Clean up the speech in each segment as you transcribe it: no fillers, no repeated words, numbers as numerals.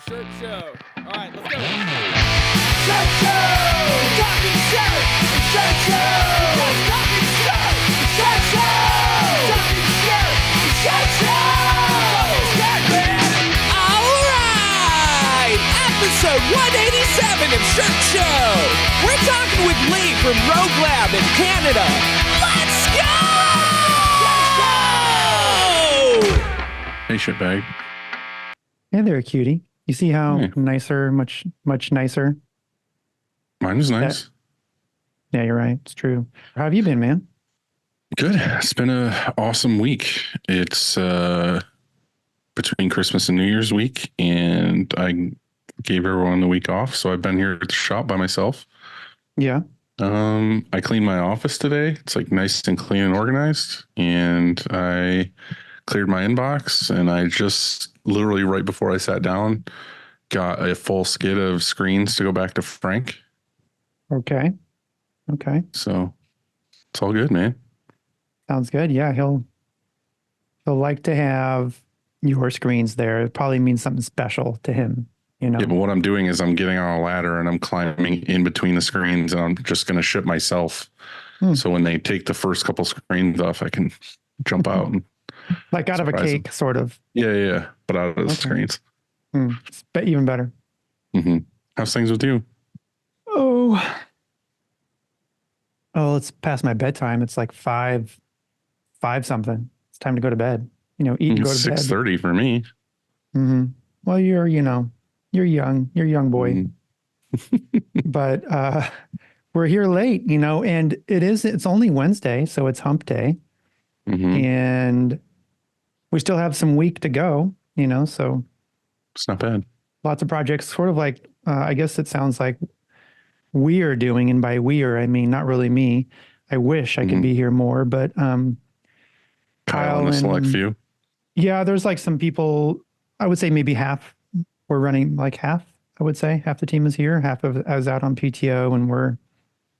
Shirt show. All right, let's go. Shirt show! Talking shirt! Shirt show! Talking shirt! Shirt show! Talking shirt! Shirt show! Shirt man! All right! Episode 187 of Shirt Show. We're talking with Lee from Rogue Lab in Canada. Let's go! Hey, shitbag. Hey there, cutie. You see how nicer, much nicer? Mine was nice. Yeah, you're right. It's true. How have you been, man? Good. It's been an awesome week. It's between Christmas and New Year's week, and I gave everyone the week off, so I've been here at the shop by myself. Yeah. I cleaned my office today. It's like nice and clean and organized, and I cleared my inbox, and I just literally right before I sat down got a full skid of screens to go back to Frank. Okay. So it's all good, man. Sounds good. Yeah, he'll like to have your screens there. It probably means something special to him, you know. Yeah, but what I'm doing is I'm getting on a ladder and I'm climbing in between the screens, and I'm just going to ship myself. So when they take the first couple screens off, I can jump out and like out of a cake, them. sort of. Yeah. But out of the screens. It's even better. Mm-hmm. How's things with you? Oh, it's past my bedtime. It's like five something. It's time to go to bed. You know, eat and go to bed. 6:30 for me. Mm-hmm. Well, you're young. You're a young boy. But we're here late, you know, and it's only Wednesday, so it's hump day. And we still have some week to go, you know, so It's not bad. lots of projects, sort of like, I guess it sounds like we are doing, and by we are, I mean, not really me. I wish I could be here more, but Kyle and a select few. Yeah, there's like some people, I would say maybe half. We're running like half, I would say. Half the team is here. Half of I was out on PTO, and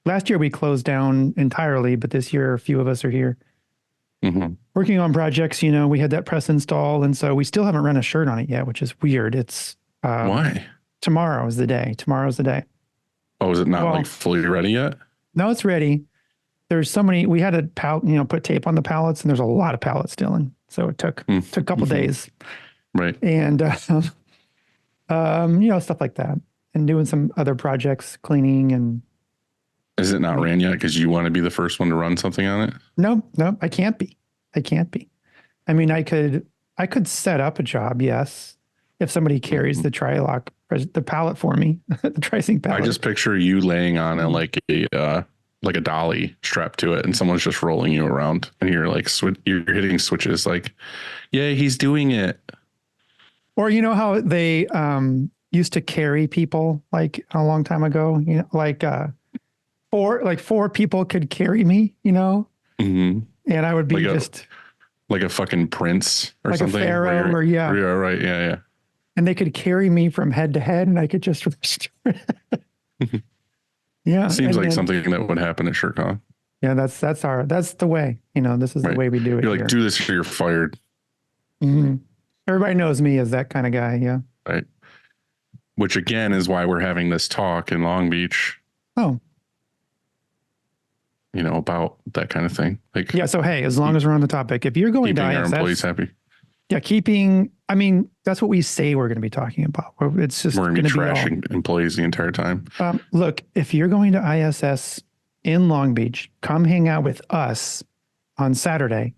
last year we closed down entirely, but this year a few of us are here. Working on projects, you know, we had that press install, and so we still haven't run a shirt on it yet, which is weird. It's Why? Tomorrow's the day. Oh, is it not like fully ready yet? No, it's ready. There's so many. We had to put tape on the pallets, and there's a lot of pallets still in. So it took a couple days. Right. And you know, stuff like that, and doing some other projects, cleaning and. Is it not ran yet because you want to be the first one to run something on it? No, I can't be. I mean, I could set up a job, yes, if somebody carries the Trilock, the pallet for me, the Tri-Sync pallet. I just picture you laying on it like a dolly strapped to it, and someone's just rolling you around, and you're like you're hitting switches like, yeah, he's doing it. Or you know how they used to carry people like a long time ago, you know, like four people could carry me, you know, and I would be like a fucking prince or like something. A pharaoh, or yeah, right, yeah. And they could carry me from head to head, and I could just yeah. Seems like something that would happen at ShireCon. Yeah, that's the way. You know, this is the way we do it. You're like, do this or you're fired. Everybody knows me as that kind of guy. Yeah. Right. Which again is why we're having this talk in Long Beach. Oh. You know, about that kind of thing. Like, yeah. So, hey, as long as we're on the topic, if you're going to ISS, our employees happy. Yeah. I mean, that's what we say we're going to be talking about. It's just we're going to be trashing employees the entire time. Look, if you're going to ISS in Long Beach, come hang out with us on Saturday.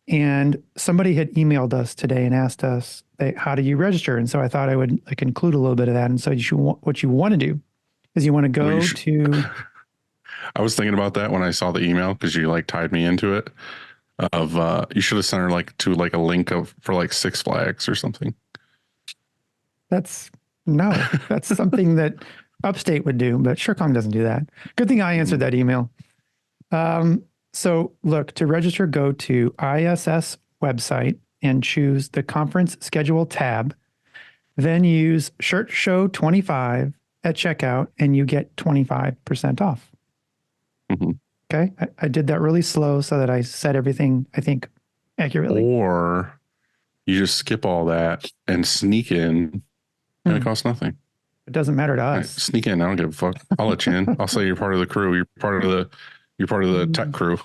And somebody had emailed us today and asked us, hey, how do you register? And so I thought I would include a little bit of that. And so what you want to do is you want to go to... I was thinking about that when I saw the email, because you tied me into it. You should have sent her to a link for Six Flags or something. That's something that Upstate would do, but ShireCon doesn't do that. Good thing I answered that email. So look, to register, go to ISS website and choose the conference schedule tab. Then use Shirt Show 25 at checkout, and you get 25% off. Okay. I did that really slow so that I said everything, I think, accurately. Or you just skip all that and sneak in And it costs nothing. It doesn't matter to All right, us. sneak in. I don't give a fuck. I'll let you in. I'll say you're part of the crew. You're part of the tech crew.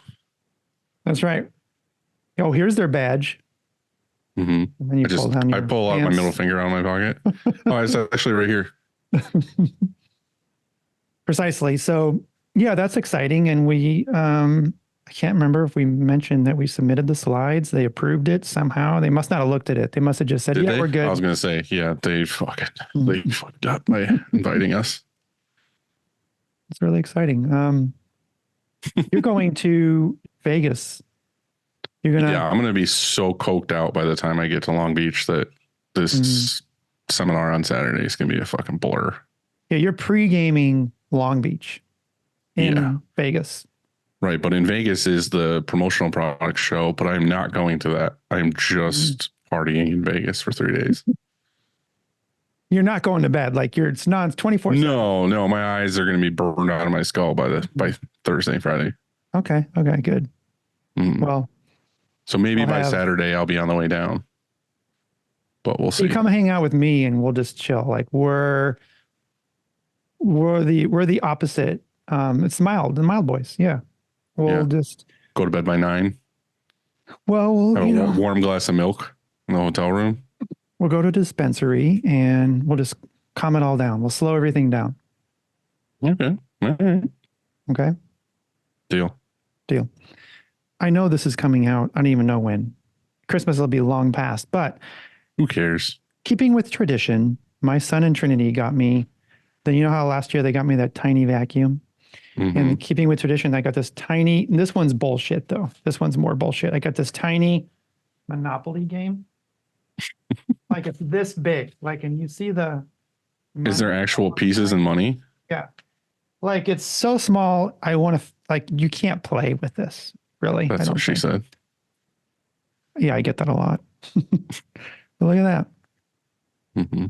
That's right. Oh, here's their badge. Mm-hmm. And then you pull down I your pull out my pants. middle finger out of my pocket. Oh, it's actually right here. Precisely. So yeah, that's exciting. And we, I can't remember if we mentioned that we submitted the slides. They approved it somehow. They must not have looked at it. They must have just said, Did yeah, they? we're good. I was gonna say, yeah, they fucked up by inviting us. It's really exciting. You're going to Vegas. You're gonna. Yeah, I'm gonna be so coked out by the time I get to Long Beach that this seminar on Saturday is gonna be a fucking blur. Yeah, you're pre-gaming Long Beach in Yeah. Vegas. Right, but in Vegas is the promotional product show, but I'm not going to that. I'm just partying in Vegas for 3 days. You're not going to bed. Like it's 24/7. No, my eyes are going to be burned out of my skull by Thursday, Friday. Okay, good. Mm. Well, So maybe I'll by have- Saturday I'll be on the way down, but we'll see. you come hang out with me and we'll just chill. Like we're the opposite. It's the mild boys. Yeah. We'll just Go to bed by 9. we'll Have a warm glass of milk in the hotel room. we'll go to a dispensary and we'll just calm it all down. We'll slow everything down. Okay. All right. Okay. Deal. I know this is coming out. I don't even know when. Christmas will be long past, but Who cares? keeping with tradition, my son and Trinity got me. Then you know how last year they got me that tiny vacuum? Mhm. And keeping with tradition, I got this tiny, this one's bullshit though. This one's more bullshit. I got this tiny Monopoly game. Like it's this big. Like, and you see the. Is there actual pieces and money? Yeah. Like it's so small. I want to, like, you can't play with this really. I That's don't what she think. said. Yeah, I get that a lot. But look at that. Mm-hmm.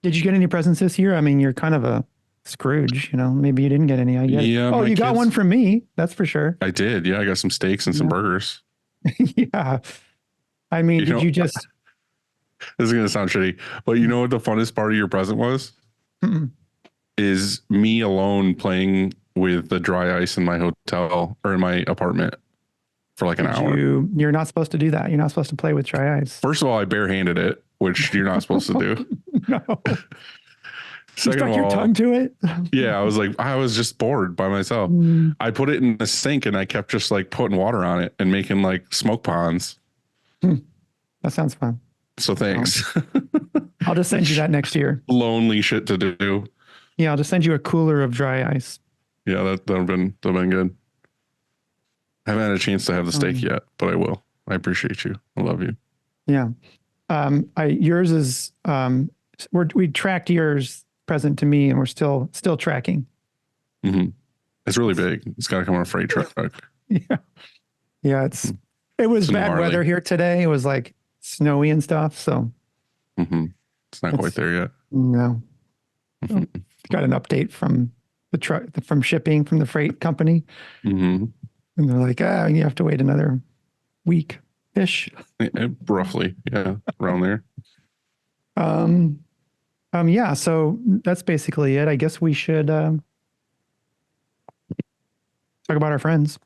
Did you get any presents this year? I mean, you're kind of a Scrooge, you know, maybe you didn't get any. I get it. Yeah, Oh, my you got kids- one from me. That's for sure. I did. Yeah, I got some steaks and some burgers. Yeah. I mean, You did know- you just, This is going to sound shitty, but you know what the funnest part of your present was? Mm-mm. Is me alone playing with the dry ice in my hotel or in my apartment for like an hour. you're not supposed to do that. You're not supposed to play with dry ice. First of all, I barehanded it, which you're not supposed to do. No. You Second stuck of your all, tongue to it. yeah, I was just bored by myself. Mm, I put it in the sink and I kept just like putting water on it and making like smoke ponds. that sounds fun. So thanks. I'll just send you that next year. Lonely shit to do. Yeah, I'll just send you a cooler of dry ice. Yeah, that'll been good. I haven't had a chance to have the steak yet, but I will. I appreciate you. I love you. Yeah. Yours is we tracked yours present to me and we're still tracking. Mm-hmm. It's really big. It's got to come on a freight truck. Yeah. Yeah, it was It's bad gnarly. weather here today. It was like snowy and stuff. So Mm-hmm. It's not quite there yet. no. Mhm. Got an update from the truck from shipping from the freight company. Mm-hmm. And they're like, you have to wait another week ish. Roughly, yeah, around there. Yeah, so that's basically it. I guess we should talk about our friends.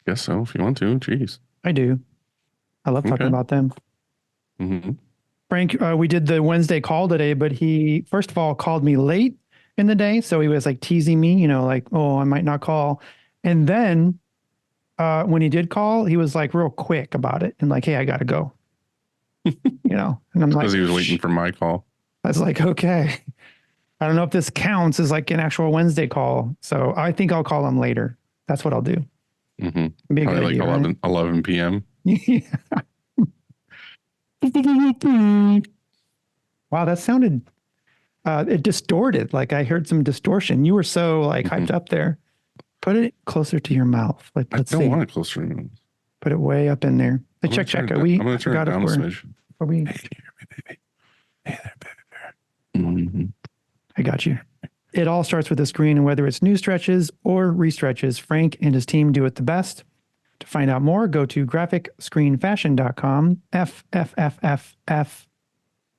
Guess so. If you want to, jeez. I do. I love talking Okay. about them. Mm-hmm. Frank, we did the Wednesday call today, but he first of all called me late in the day. So he was like teasing me, you know, like, oh, I might not call. And then when he did call, he was like real quick about it and like, hey, I got to go. You know, and I'm like, Because he was waiting for my call. I was like, okay. I don't know if this counts as like an actual Wednesday call. So I think I'll call him later. That's what I'll do. Mm-hmm. Be a Probably good like idea, 11 p.m. right? Wow, that sounded it distorted. Like I heard some distortion. You were so like hyped up there. Put it closer to your mouth. Like I let's don't see. want it closer to me. Put it way up in there. Hey, I'm gonna check. turn Are it- we? I'm going to turn it down a smidge. Are we? Hey, can you hear me, baby? Hey there, baby bear. Mm-hmm. I got you. It all starts with a screen, and whether it's new stretches or restretches, Frank and his team do it the best. To find out more, go to graphicscreenfashion.com, FFFFF,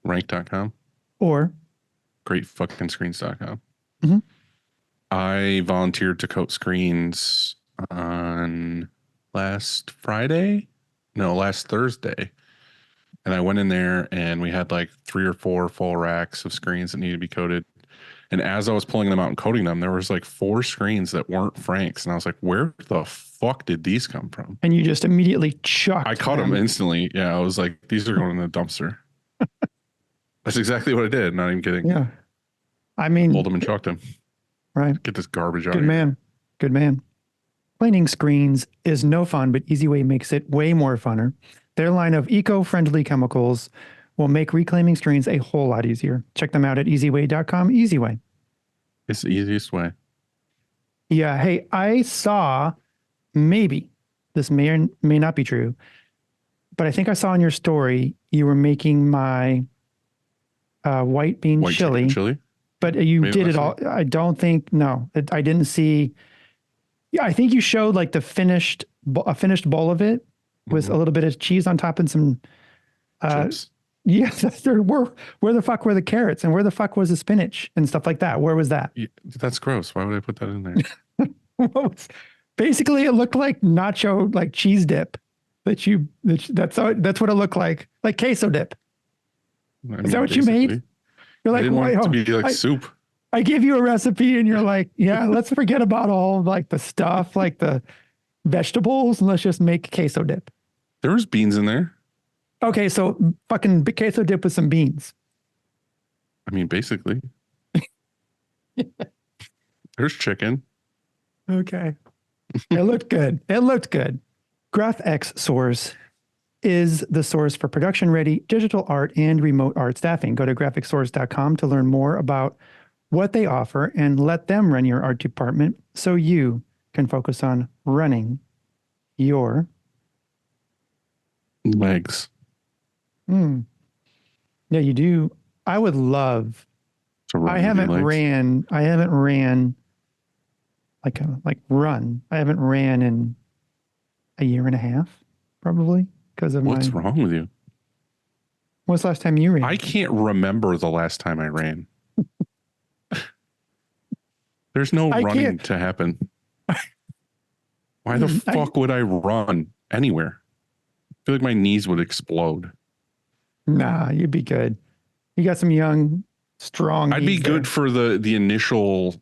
Rank.com. or greatfuckingscreens.com. Mhm. I volunteered to coat screens on last Thursday. And I went in there and we had like 3 or 4 full racks of screens that needed to be coated. And as I was pulling them out and coating them, there was like 4 screens that weren't Frank's. And I was like, where the fuck did these come from? And you just immediately chucked I caught them instantly. Yeah, I was like, these are going in the dumpster. That's exactly what I did. Not even kidding. Yeah. I mean, Pulled them and chucked them. right. Get this garbage out Good of here. man. Good man. Cleaning screens is no fun, but EasyWay makes it way more funner. Their line of eco-friendly chemicals will make reclaiming screens a whole lot easier. Check them out at easyway.com. EasyWay. It's the easiest way. Yeah. Hey, I saw, maybe this may or may not be true, but I think I saw in your story you were making my white bean White chili, chicken chili. but you Made it did it last all. I don't think, no, I didn't see. Yeah, I think you showed like a finished bowl of it with a little bit of cheese on top and some Chips. yeah, where the fuck were the carrots and where the fuck was the spinach and stuff like that? Where was that? Yeah, that's gross. Why would I put that in there? Basically, it looked like nacho, like cheese dip. That's what it looked like queso dip. I Is that what you made? basically. You're I like, didn't want it to "Why- be like I, soup. I gave you a recipe and you're like, yeah, let's forget about all like the stuff, like the vegetables, and let's just make queso dip. There was beans in there. Okay, so fucking queso dip with some beans. I mean, basically. There's chicken. Okay. It looked good. It looked good. GraphX Source is the source for production-ready digital art and remote art staffing. Go to graphicsource.com to learn more about what they offer and let them run your art department so you can focus on running your Legs. Yeah, you do. I would love. To run I with your haven't legs. ran. I haven't ran I haven't ran in a year and a half, probably because of What's my. wrong with you? When's the last time you ran? I can't remember the last time I ran. There's no I running can't- to happen. Why the fuck would I run anywhere? I feel like my knees would explode. Nah, you'd be good. You got some young, strong. I'd be knees there. good for the initial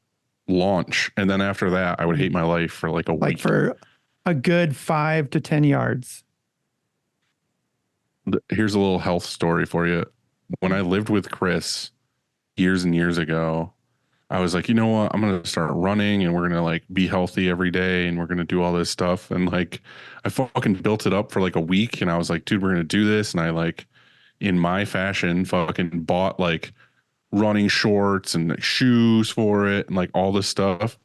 launch, and then after that, I would hate my life for like a like week. for a good 5 to 10 yards. Here's a little health story for you. When I lived with Chris years and years ago, I was like, you know what? I'm going to start running and we're going to like be healthy every day and we're going to do all this stuff. And like, I fucking built it up for like a week and I was like, dude, we're going to do this. And I like, in my fashion, fucking bought like running shorts and like, shoes for it and like all this stuff.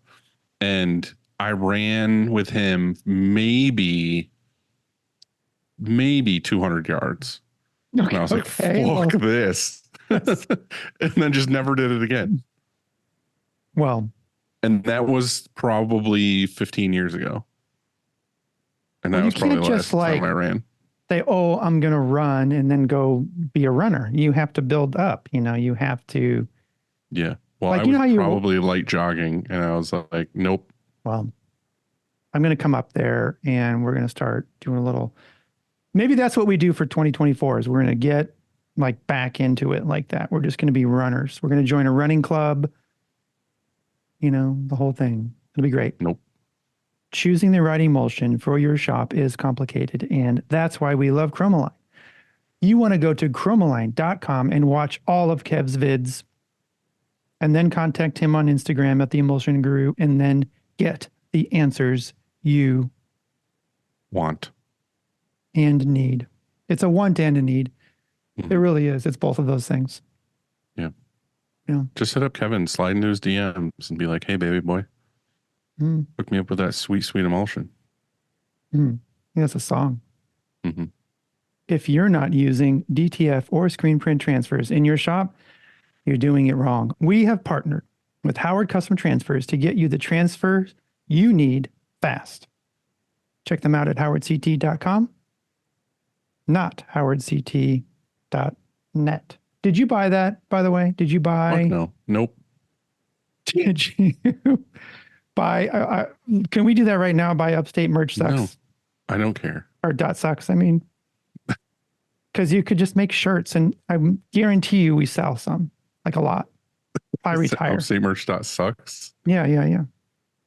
And I ran with him maybe 200 yards. And I was like, fuck this. And then just never did it again. Well, And that was probably 15 years ago. And that Well, you was probably the can't last just, like, time I ran. say, oh, I'm going to run and then go be a runner. You have to build up, you have to, Yeah. Well, Like, I you know was how you- probably light jogging and I was like, nope. well, I'm going to come up there and we're going to start doing a little, maybe that's what we do for 2024 is we're going to get like back into it like that. We're just going to be runners. We're going to join a running club, the whole thing. It'll be great. Nope. Choosing the right emulsion for your shop is complicated, and that's why we love Chromaline. You want to go to chromaline.com and watch all of Kev's vids, and then contact him on Instagram at the Emulsion Guru, and then get the answers you Want. and need. It's a want and a need. Mhm. It really is. It's both of those things. Yeah. Yeah. Just hit up Kevin, slide into his DMs and be like, hey, baby boy, Mm, hook me up with that sweet, sweet emulsion. mm. Yeah, it's a song. Mhm. If you're not using DTF or screen print transfers in your shop, you're doing it wrong. We have partnered with Howard Custom Transfers to get you the transfers you need fast. Check them out at howardct.com, not howardct.net. Did you buy that, by the way? Did you buy? Fuck no. Nope. Did you buy? Can we do that right now? Buy Upstate merch sucks No, I don't care. or dot sucks. I mean, because you could just make shirts, and I guarantee you we sell some, like a lot. If I retire. Upstate merch sucks. Yeah.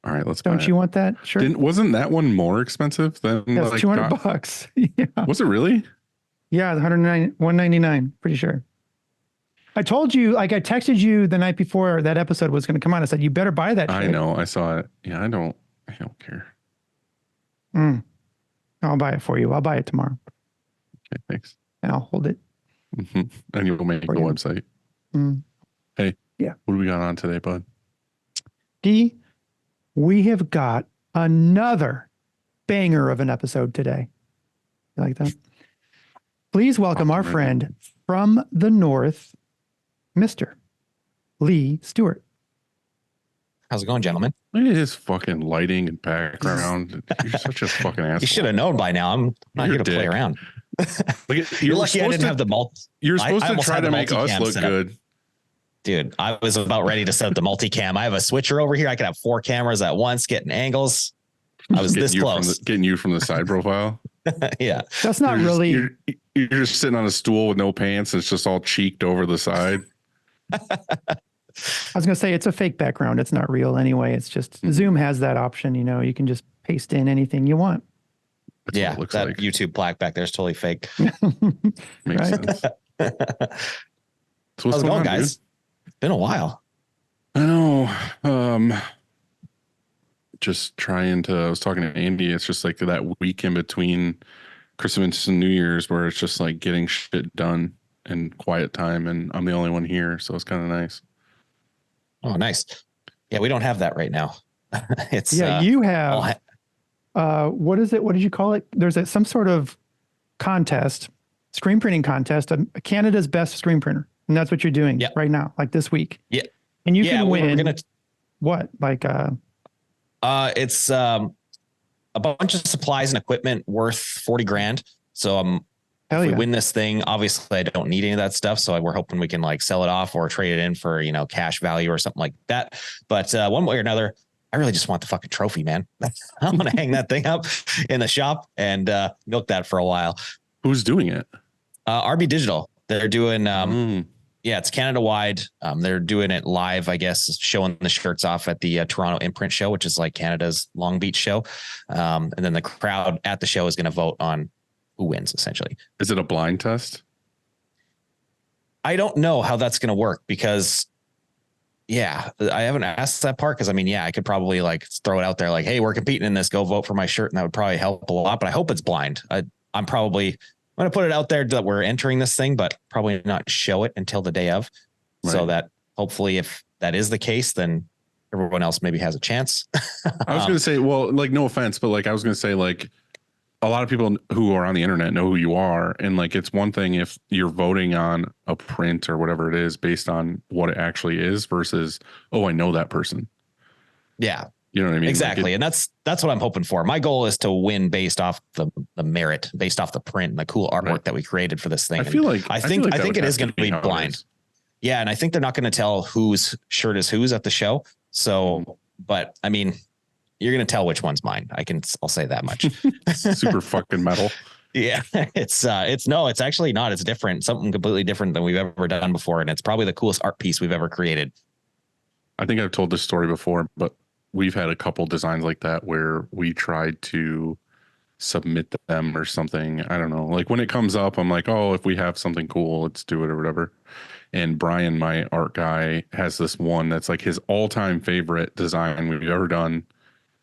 All right, let's buy Don't it. you want that shirt? Wasn't that one more expensive than That's like $200. Yeah. Was it really? Yeah, $199, pretty sure. I told you, like I texted you the night before that episode was going to come out. I said, you better buy that I shit. know. I saw it. Yeah, I don't care. I'll buy it for you. I'll buy it tomorrow. Okay, thanks. And I'll hold it. And you'll make the For you. website. Mm. Hey. Yeah. What do we got on today, bud? D, we have got another banger of an episode today. You like that? Please welcome our friend from the North, Mr. Lee Stewart. How's it going, gentlemen? Look at his fucking lighting and background. You're such a fucking asshole. You should have known by now. I'm not You're here to a play dick. around. You're lucky I didn't have the multi. You're I supposed to almost try had to the make us multicam look set up. good. Dude, I was about ready to set up the multicam. I have a switcher over here. I could have 4 cameras at once, getting angles. I was this close. Getting you from the side profile. Yeah. That's not really. You're just sitting on a stool with no pants. It's just all cheeked over the side. I was going to say it's a fake background. It's not real anyway. It's just Zoom has that option. You know, you can just paste in anything you want. That's what Yeah. it looks That like. YouTube plaque back there is totally fake. Makes Right. sense. So what's How's it going, on, guys? dude? It's been a while. I know. Just trying to. I was talking to Andy. It's just like that week in between Christmas and New Year's where it's just like getting shit done and quiet time, and I'm the only one here, so it's kind of nice. Oh, nice. Yeah, we don't have that right now. It's You all have. What is it? What did you call it? There's some sort of contest, screen printing contest, Canada's best screen printer, and that's what you're doing right now, like this week. Yeah. And you yeah, can win. we're gonna. What? Like It's a bunch of supplies and equipment worth 40 grand. So hell if we yeah. win this thing, obviously I don't need any of that stuff. So we're hoping we can like sell it off or trade it in for, cash value or something like that. But one way or another, I really just want the fucking trophy, man. I want to hang that thing up in the shop and milk that for a while. Who's doing it? RB Digital. They're doing, Mm. it's Canada wide. They're doing it live, I guess, showing the shirts off at the Toronto Imprint Show, which is like Canada's Long Beach show. And then the crowd at the show is going to vote on who wins, essentially. Is it a blind test? I don't know how that's going to work because, I haven't asked that part because, I could probably like throw it out there like, hey, we're competing in this. Go vote for my shirt. And that would probably help a lot. But I hope it's blind. I'm going to put it out there that we're entering this thing, but probably not show it until the day of. Right. So that hopefully if that is the case, then everyone else maybe has a chance. I was going to say, well, like, no offense, but like, I was going to say, like, a lot of people who are on the internet know who you are. And like, it's one thing if you're voting on a print or whatever it is based on what it actually is versus, oh, I know that person. Yeah, You know what I mean? exactly. Like And that's what I'm hoping for. My goal is to win based off the merit, based off the print and the cool artwork Right. that we created for this thing. I feel like I think that would it have is going to be how it blind. is. Yeah. And I think they're not going to tell whose shirt is whose at the show. So, but you're going to tell which one's mine. I'll say that much. Super fucking metal. Yeah. It's actually not. It's different. Something completely different than we've ever done before. And it's probably the coolest art piece we've ever created. I think I've told this story before, but we've had a couple designs like that where we tried to submit them or something. I don't know. Like when it comes up, I'm like, oh, if we have something cool, let's do it or whatever. And Brian, my art guy, has this one that's like his all-time favorite design we've ever done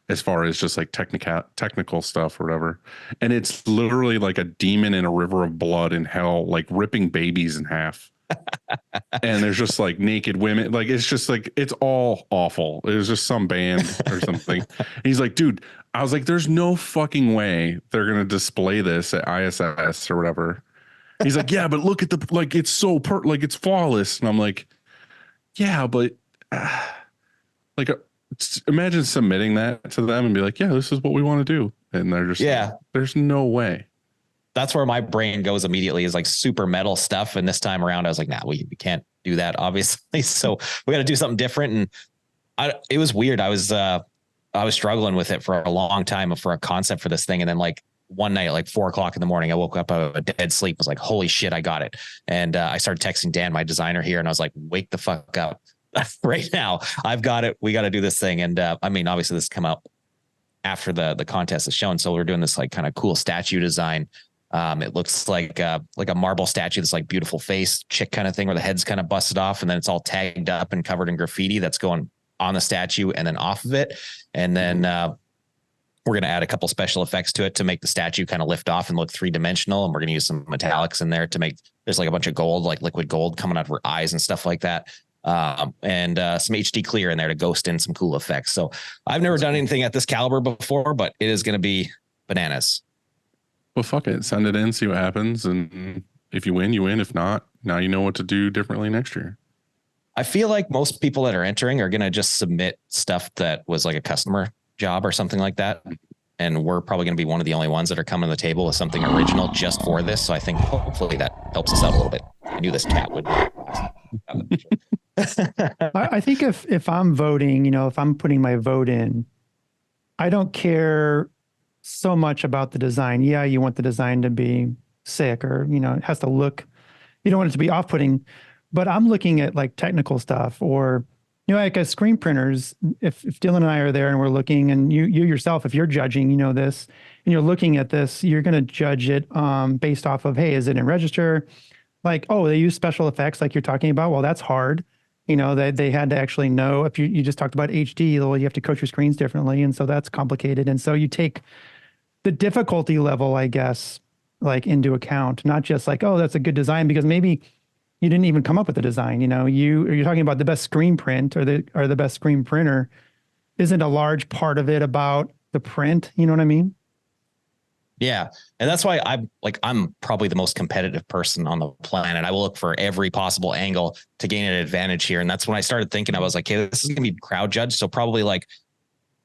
as far as just like technical stuff or whatever. And it's literally like a demon in a river of blood in hell, like ripping babies in half. And there's just like naked women. Like, it's just like, it's all awful. It was just some band or something. And he's like, dude, I was like, there's no fucking way they're going to display this at ISS or whatever. He's like, yeah, but look at like, it's so like it's flawless. And I'm like, yeah, but like, imagine submitting that to them and be like, yeah, this is what we want to do. And they're just like, there's no way. that's where my brain goes immediately, is like super metal stuff. And this time around, I was like, nah, we can't do that, obviously. So we got to do something different. And it was weird. I was struggling with it for a long time for a concept for this thing. And then like one night, like 4:00 in the morning, I woke up out of a dead sleep. I was like, holy shit, I got it. And I started texting Dan, my designer here. And I was like, wake the fuck up right now. I've got it. We got to do this thing. And I mean, obviously this come out after the contest is shown. So we're doing this like kind of cool statue design. It looks like a marble statue. This like beautiful face chick kind of thing where the head's kind of busted off. And then it's all tagged up and covered in graffiti that's going on the statue and then off of it. And then we're going to add a couple special effects to it to make the statue kind of lift off and look 3-dimensional. And we're going to use some metallics in there to make, there's like a bunch of gold, like liquid gold coming out of her eyes and stuff like that. And some HD clear in there to ghost in some cool effects. So I've never done anything at this caliber before, but it is going to be bananas. Well, fuck it. Send it in, see what happens. And if you win, you win. If not, now you know what to do differently next year. I feel like most people that are entering are going to just submit stuff that was like a customer job or something like that. And we're probably going to be one of the only ones that are coming to the table with something original just for this. So I think hopefully that helps us out a little bit. I knew this cat would. I think if I'm voting, if I'm putting my vote in, I don't care so much about the design. Yeah, you want the design to be sick or, it has to look, you don't want it to be off-putting, but I'm looking at like technical stuff or, like as screen printers, if Dylan and I are there and we're looking and you yourself, if you're judging, this and you're looking at this, you're going to judge it based off of, hey, is it in register? Like, oh, they use special effects like you're talking about. Well, that's hard. They had to actually know if you just talked about HD, well, you have to coach your screens differently. And so that's complicated. And so you take the difficulty level, I guess, like into account, not just like, oh, that's a good design, because maybe you didn't even come up with the design. You're talking about the best screen print or the best screen printer. Isn't a large part of it about the print? You know what I mean? Yeah. And that's why I'm probably the most competitive person on the planet. I will look for every possible angle to gain an advantage here. And that's when I started thinking, I was like, hey, this is going to be crowd judged. So probably like,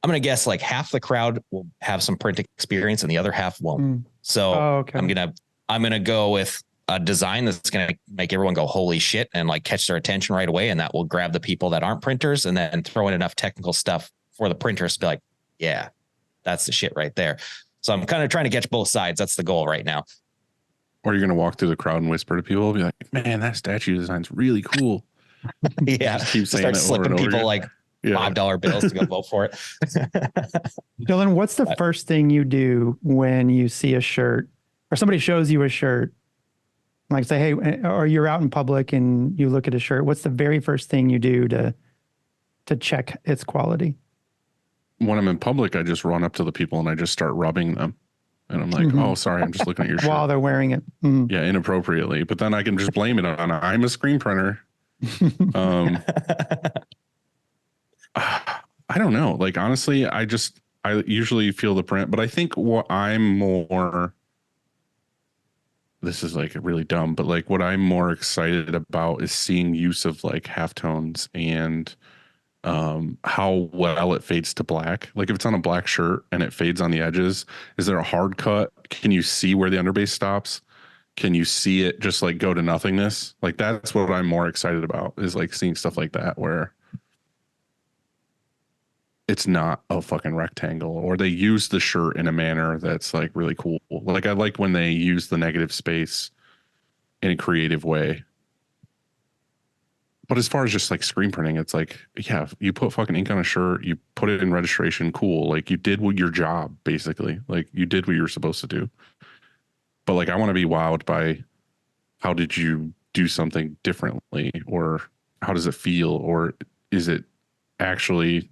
I'm going to guess like half the crowd will have some print experience and the other half won't. So okay. I'm going to go with a design that's going to make everyone go, holy shit, and like catch their attention right away. And that will grab the people that aren't printers, and then throw in enough technical stuff for the printers to be like, yeah, that's the shit right there. So I'm kind of trying to catch both sides. That's the goal right now. Or you're going to walk through the crowd and whisper to people, be like, man, that statue design's really cool. Yeah. Just keep saying Start it slipping people again. like $5 bills to go vote for it. Dylan, what's the first thing you do when you see a shirt or somebody shows you a shirt? Like say, hey, or you're out in public and you look at a shirt. What's the very first thing you do to check its quality? When I'm in public, I just run up to the people and I just start rubbing them. And I'm like, oh, sorry, I'm just looking at your shirt. While they're wearing it. Yeah, inappropriately. But then I can just blame it on, I'm a screen printer. I don't know. Like, honestly, I usually feel the print, but I think what I'm more, this is like really dumb, but like what I'm more excited about is seeing use of like halftones and how well it fades to black. Like if it's on a black shirt and it fades on the edges, is there a hard cut? Can you see where the underbase stops? Can you see it just like go to nothingness? Like that's what I'm more excited about, is like seeing stuff like that where it's not a fucking rectangle, or they use the shirt in a manner that's like really cool. Like I like when they use the negative space in a creative way. But as far as just like screen printing, it's like, yeah, you put fucking ink on a shirt, you put it in registration, cool. Like you did your job, basically. Like you did what you were supposed to do. But like I want to be wowed by how did you do something differently, or how does it feel, or is it actually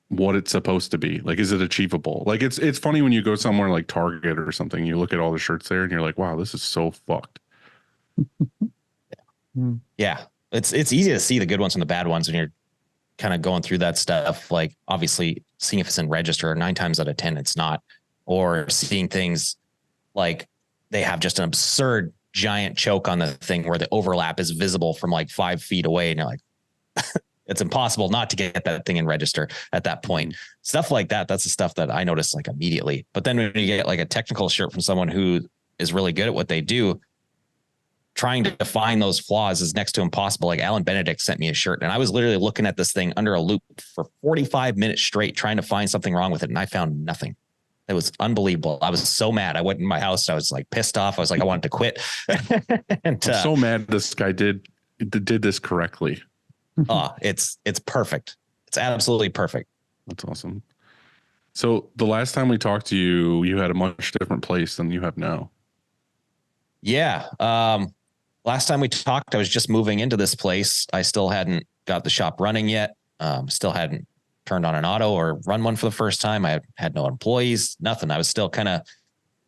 what it's supposed to be? Like, is it achievable? Like it's funny when you go somewhere like Target or something, you look at all the shirts there and you're like, wow, this is so fucked. Yeah. It's easy to see the good ones from the bad ones when you're kind of going through that stuff. Like obviously seeing if it's in register, 9 times out of 10, it's not, or seeing things like they have just an absurd giant choke on the thing where the overlap is visible from like 5 feet away. And you're like, it's impossible not to get that thing in register at that point. Stuff like that. That's the stuff that I noticed like immediately. But then when you get like a technical shirt from someone who is really good at what they do, trying to find those flaws is next to impossible. Like Alan Benedict sent me a shirt and I was literally looking at this thing under a loop for 45 minutes straight, trying to find something wrong with it. And I found nothing. It was unbelievable. I was so mad. I went in my house. I was like pissed off. I was like, I wanted to quit. I'm so mad this guy did this correctly. It's perfect. It's absolutely perfect. That's awesome. So the last time we talked to you, you had a much different place than you have now. Yeah. Last time we talked, I was just moving into this place. I still hadn't got the shop running yet. Still hadn't turned on an auto or run one for the first time. I had no employees, nothing. I was still I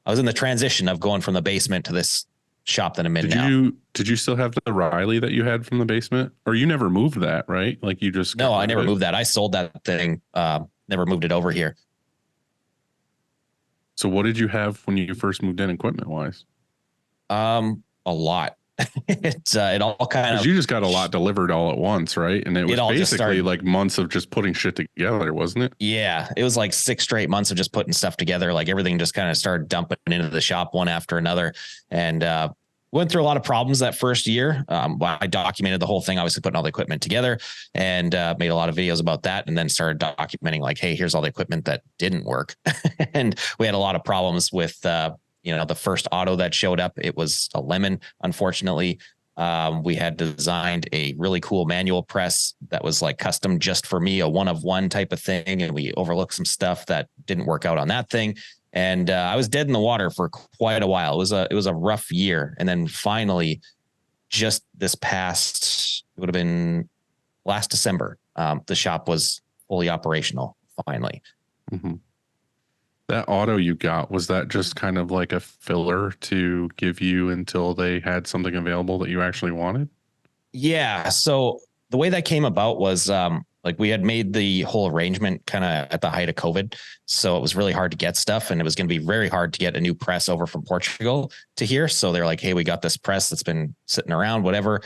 was in the transition of going from the basement to this shop that I'm in now. Did you still have the Riley that you had from the basement, or you never moved that, right? Like you just, no, I never moved that. I sold that thing. Never moved it over here. So what did you have when you first moved in equipment wise? A lot. It all kind of, you just got a lot delivered all at once, right? And it was basically like months of just putting shit together, wasn't it? Yeah, it was like 6 straight months of just putting stuff together. Like everything just kind of started dumping into the shop one after another, and went through a lot of problems that first year. I documented the whole thing, obviously putting all the equipment together, and made a lot of videos about that, and then started documenting like, hey, here's all the equipment that didn't work. And we had a lot of problems with the first auto that showed up. It was a lemon, unfortunately. We had designed a really cool manual press that was like custom just for me, a one of one type of thing. And we overlooked some stuff that didn't work out on that thing. And I was dead in the water for quite a while. It was a rough year. And then finally, just this past, it would have been last December, the shop was fully operational finally. Mm-hmm. That auto you got, was that just kind of like a filler to give you until they had something available that you actually wanted? Yeah. So the way that came about was like we had made the whole arrangement kind of at the height of COVID. So it was really hard to get stuff, and it was going to be very hard to get a new press over from Portugal to here. So they're like, hey, we got this press that's been sitting around, whatever.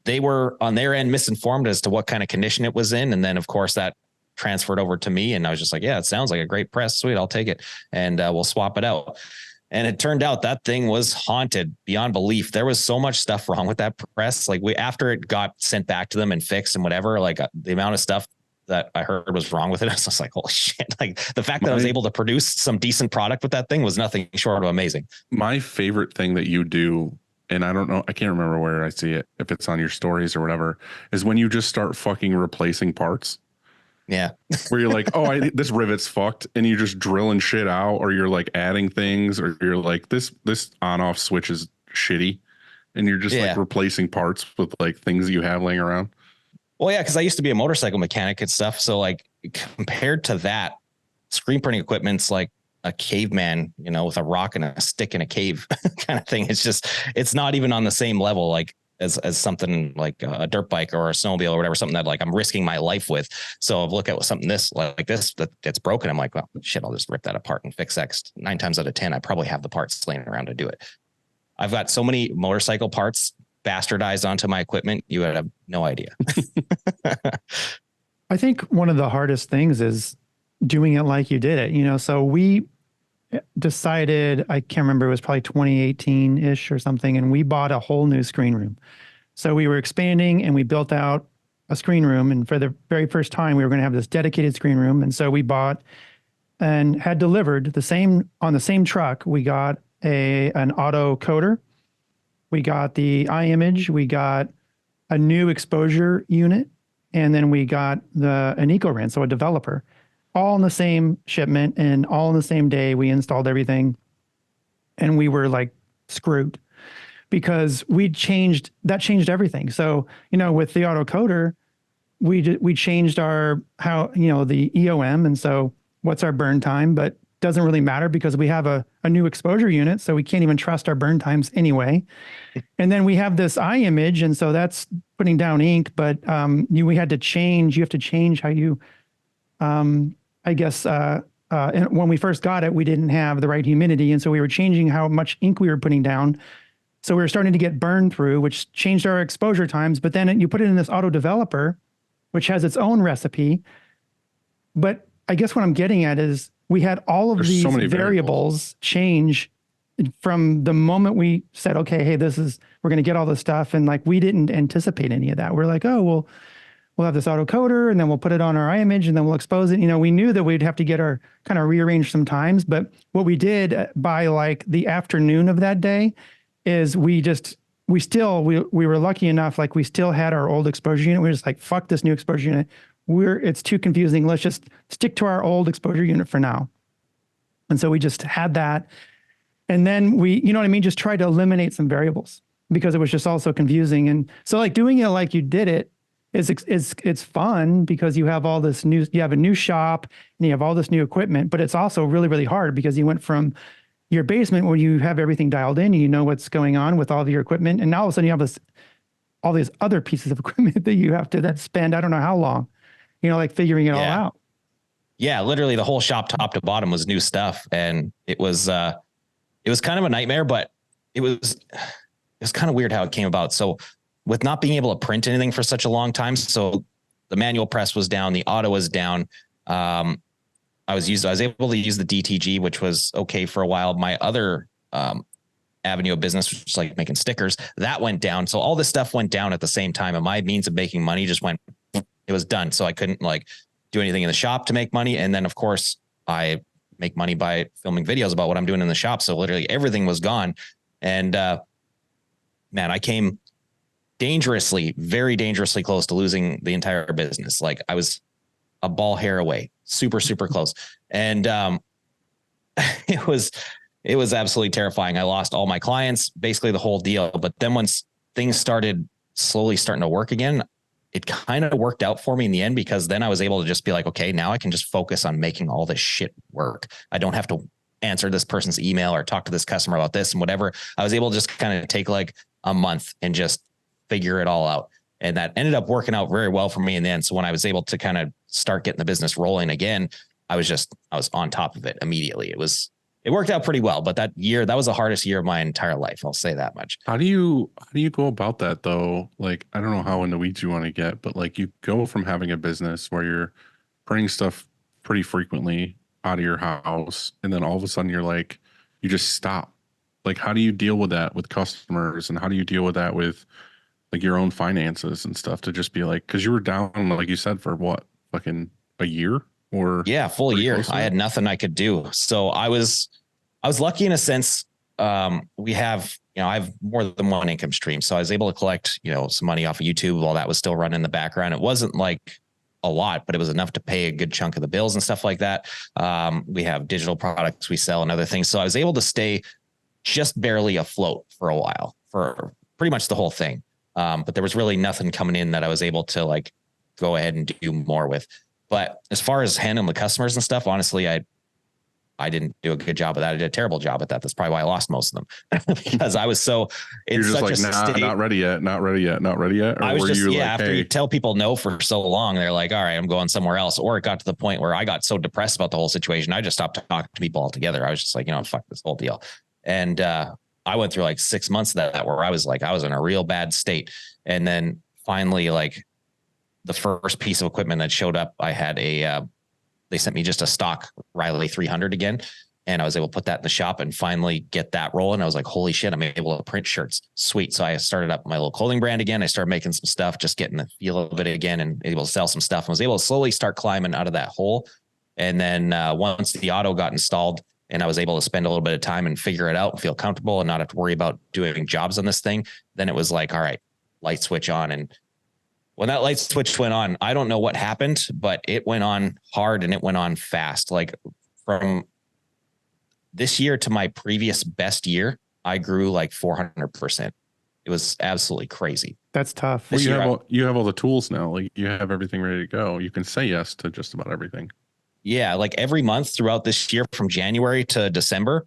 They were on their end misinformed as to what kind of condition it was in. And then of course that transferred over to me, and I was just like, yeah, it sounds like a great press. Sweet. I'll take it. And we'll swap it out. And it turned out that thing was haunted beyond belief. There was so much stuff wrong with that press. Like after it got sent back to them and fixed and whatever, like the amount of stuff that I heard was wrong with it, I was just like, holy shit. Like the fact that I was able to produce some decent product with that thing was nothing short of amazing. My favorite thing that you do, and I don't know, I can't remember where I see it, if it's on your stories or whatever, is when you just start fucking replacing parts. Yeah. Where you're like, this rivet's fucked, and you're just drilling shit out, or you're like adding things, or you're like, this on off switch is shitty, and you're just like replacing parts with like things you have laying around. Well, yeah, because I used to be a motorcycle mechanic and stuff. So like compared to that, screen printing equipment's like a caveman, with a rock and a stick in a cave kind of thing. It's not even on the same level. Like as something like a dirt bike or a snowmobile or whatever, something that like I'm risking my life with. So I've looked at something like this that's broken. I'm like, well, shit, I'll just rip that apart and fix that. 9 times out of 10, I probably have the parts laying around to do it. I've got so many motorcycle parts bastardized onto my equipment. You would have no idea. I think one of the hardest things is doing it like you did it, so we decided, I can't remember, it was probably 2018-ish or something, and we bought a whole new screen room. So we were expanding and we built out a screen room, and for the very first time we were going to have this dedicated screen room. And so we bought and had delivered on the same truck. We got an auto coder, we got the iImage, we got a new exposure unit, and then we got an EcoRent, so a developer. All in the same shipment and all in the same day. We installed everything, and we were like screwed because that changed everything. So, with the auto coder, we changed the EOM. And so what's our burn time, but doesn't really matter because we have a new exposure unit. So we can't even trust our burn times anyway. And then we have this iImage. And so that's putting down ink, but you have to change how you, I guess, and when we first got it, we didn't have the right humidity. And so we were changing how much ink we were putting down. So we were starting to get burned through, which changed our exposure times. But then you put it in this auto developer, which has its own recipe. But I guess what I'm getting at is we had all of There's these so many variables change from the moment we said, okay, hey, we're going to get all this stuff. And like, we didn't anticipate any of that. We're like, oh, well, we'll have this auto coder and then we'll put it on our image and then we'll expose it. We knew that we'd have to get our kind of rearrange some times. But what we did by like the afternoon of that day is we were lucky enough, like we still had our old exposure unit. We were just like, fuck this new exposure unit. It's too confusing. Let's just stick to our old exposure unit for now. And so we just had that. And then we, you know what I mean? Just tried to eliminate some variables because it was just all so confusing. And so like doing it like you did it it's fun because you have all this you have a new shop and you have all this new equipment, but it's also really, really hard because you went from your basement where you have everything dialed in and you know what's going on with all of your equipment. And now all of a sudden you have all these other pieces of equipment that you have to then spend, I don't know how long, like figuring it all out. Yeah. Literally the whole shop top to bottom was new stuff. And it was kind of a nightmare, but it was kind of weird how it came about. So with not being able to print anything for such a long time. So the manual press was down, the auto was down. I was able to use the DTG, which was okay for a while. My other avenue of business, which was like making stickers, that went down. So all this stuff went down at the same time. And my means of making money just went, it was done. So I couldn't like do anything in the shop to make money. And then of course I make money by filming videos about what I'm doing in the shop. So literally everything was gone. And man, I came very dangerously close to losing the entire business. Like I was a ball hair away, super, super close. And it was absolutely terrifying. I lost all my clients, basically the whole deal. But then once things started starting to work again, it kind of worked out for me in the end, because then I was able to just be like, okay, now I can just focus on making all this shit work. I don't have to answer this person's email or talk to this customer about this and whatever. I was able to just kind of take like a month and just figure it all out. And that ended up working out very well for me in the end. So when I was able to kind of start getting the business rolling again, I was on top of it immediately. It worked out pretty well, but that was the hardest year of my entire life. I'll say that much. How do you go about that though? Like, I don't know how in the weeds you want to get, but like you go from having a business where you're printing stuff pretty frequently out of your house, and then all of a sudden you're like, you just stop. Like, how do you deal with that with customers, and how do you deal with that with like your own finances and stuff, to just be like, because you were down, like you said, for what, fucking a year or full year. I had nothing I could do. So I was lucky in a sense. I have more than one income stream. So I was able to collect, some money off of YouTube while that was still running in the background. It wasn't like a lot, but it was enough to pay a good chunk of the bills and stuff like that. We have digital products we sell and other things. So I was able to stay just barely afloat for a while, for pretty much the whole thing. But there was really nothing coming in that I was able to like go ahead and do more with. But as far as handling the customers and stuff, honestly, I didn't do a good job of that. I did a terrible job at that. That's probably why I lost most of them because I was so, you're just like, not ready yet. Or I was just, like, after hey, you tell people no for so long, they're like, all right, I'm going somewhere else. Or it got to the point where I got so depressed about the whole situation. I just stopped talking to people altogether. I was just like, fuck this whole deal. And, I went through like 6 months of that where I was in a real bad state. And then finally, like the first piece of equipment that showed up, I had they sent me just a stock Riley 300 again. And I was able to put that in the shop and finally get that rolling. I was like, holy shit, I'm able to print shirts. Sweet. So I started up my little clothing brand again. I started making some stuff, just getting the feel of it again and able to sell some stuff. I was able to slowly start climbing out of that hole. And then once the auto got installed, and I was able to spend a little bit of time and figure it out and feel comfortable and not have to worry about doing jobs on this thing, then it was like, all right, light switch on. And when that light switch went on, I don't know what happened, but it went on hard and it went on fast. Like from this year to my previous best year, I grew like 400%. It was absolutely crazy. That's tough. Well, you have all the tools now. Like you have everything ready to go. You can say yes to just about everything. Yeah, like every month throughout this year, from January to December,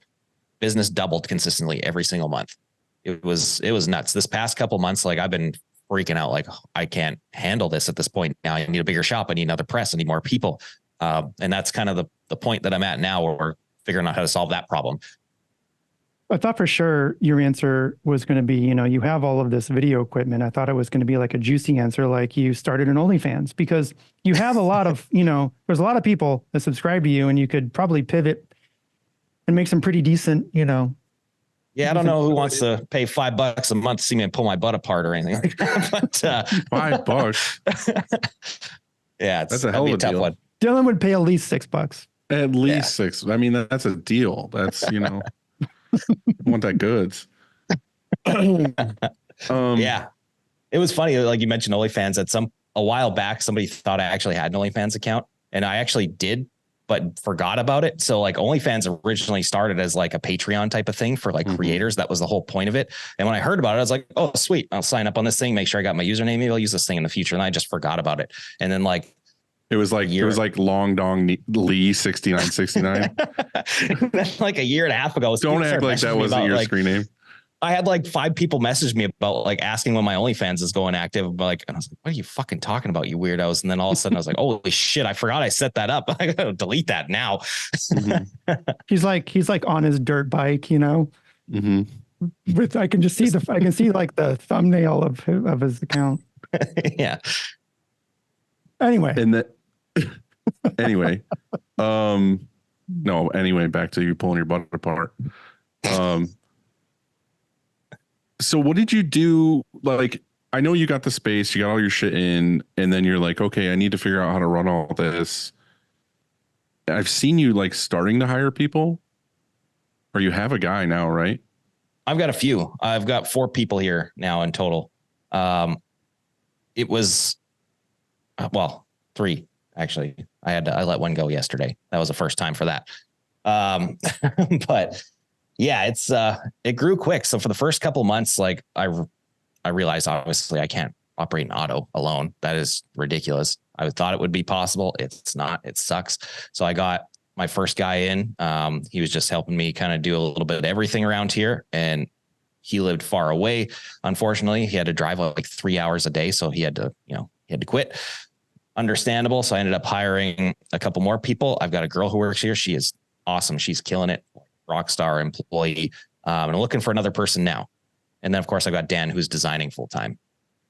business doubled consistently every single month. It was nuts. This past couple months, like I've been freaking out. Like I can't handle this at this point. Now I need a bigger shop. I need another press. I need more people. And that's kind of the point that I'm at now, where we're figuring out how to solve that problem. I thought for sure your answer was going to be, you have all of this video equipment. I thought it was going to be like a juicy answer, like you started an OnlyFans, because you have a lot of, there's a lot of people that subscribe to you, and you could probably pivot and make some pretty decent, Yeah, I don't know who wants to pay $5 a month to see me pull my butt apart or anything like that. But $5. yeah, That's a hell of a tough deal. one. Dylan would pay at least $6. At least 6. I mean, that's a deal. That's want that goods. Yeah, it was funny. Like you mentioned OnlyFans. A while back, somebody thought I actually had an OnlyFans account, and I actually did, but forgot about it. So like OnlyFans originally started as like a Patreon type of thing for like creators. That was the whole point of it. And when I heard about it, I was like, oh, sweet. I'll sign up on this thing, make sure I got my username. Maybe I'll use this thing in the future. And I just forgot about it. And then like, it was like Long Dong Lee 6969. like a year and a half ago. Don't act like that wasn't your screen name. I had like 5 people message me about like asking when my OnlyFans is going active. And I was like, what are you fucking talking about, you weirdos? And then all of a sudden I was like, holy shit, I forgot I set that up. I gotta delete that now. He's like on his dirt bike, With I can just see like the thumbnail of his account. Yeah. Anyway. Anyway, back to you pulling your butt apart. So what did you do? Like, I know you got the space, you got all your shit in, and then you're like, okay, I need to figure out how to run all this. I've seen you like starting to hire people, or you have a guy now, right? I've got a few. I've got 4 people here now in total. It was, 3 actually. I let one go yesterday. That was the first time for that. But yeah, it grew quick. So for the first couple months, like I realized obviously I can't operate an auto alone. That is ridiculous. I thought it would be possible. It's not. It sucks. So I got my first guy in. He was just helping me kind of do a little bit of everything around here, and he lived far away. Unfortunately, he had to drive like 3 hours a day, so he had to quit. Understandable. So I ended up hiring a couple more people. I've got a girl who works here. She is awesome. She's killing it. Rock star employee. And I'm looking for another person now. And then of course I got Dan, who's designing full time.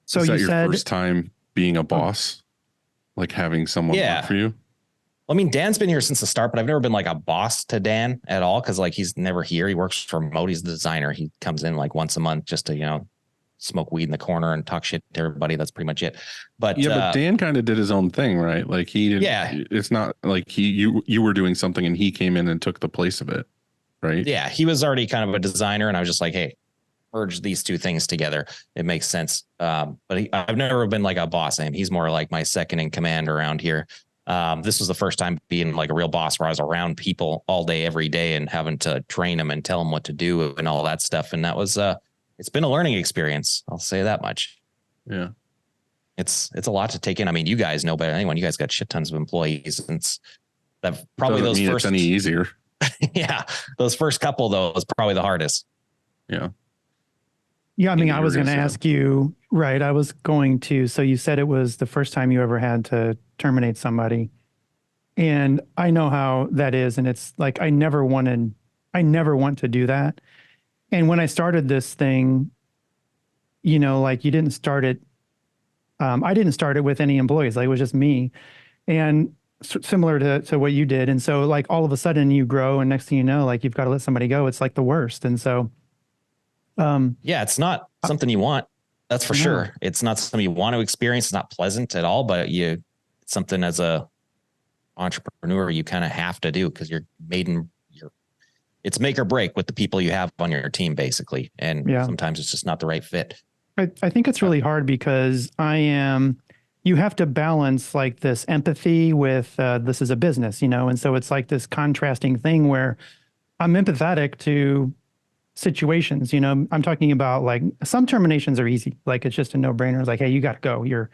So is that your first time being a boss? Like having someone work for you? I mean, Dan's been here since the start, but I've never been like a boss to Dan at all. Cause like he's never here. He works for remote. He's the designer. He comes in like once a month just to, smoke weed in the corner and talk shit to everybody. That's pretty much it. But but Dan kind of did his own thing, right? Like he didn't. Yeah. It's not like you were doing something and he came in and took the place of it, right? Yeah, he was already kind of a designer, and I was just like, hey, merge these two things together. It makes sense. But I've never been like a boss. He's more like my second in command around here. This was the first time being like a real boss where I was around people all day, every day, and having to train them and tell them what to do and all that stuff. And that was it's been a learning experience. I'll say that much. Yeah. It's a lot to take in. I mean, you guys know better than anyone. You guys got shit tons of employees, and it's that probably those first any easier. Yeah, those first couple though was probably the hardest. Yeah. Yeah, I mean, I was going to ask you, right? I was going to. So you said it was the first time you ever had to terminate somebody, and I know how that is, and it's like I never want to do that. And when I started this thing, like you didn't start it. I didn't start it with any employees. Like it was just me, and similar to what you did. And so like all of a sudden you grow, and next thing you know, like you've got to let somebody go. It's like the worst. And so, yeah, it's not something you want. That's for sure. It's not something you want to experience. It's not pleasant at all, but it's something as a entrepreneur, you kind of have to do because you're it's make or break with the people you have on your team, basically. And sometimes it's just not the right fit. I think it's really hard because you have to balance like this empathy with this is a business, and so it's like this contrasting thing where I'm empathetic to situations, I'm talking about like some terminations are easy. Like it's just a no brainer. It's like, hey, you got to go. You're,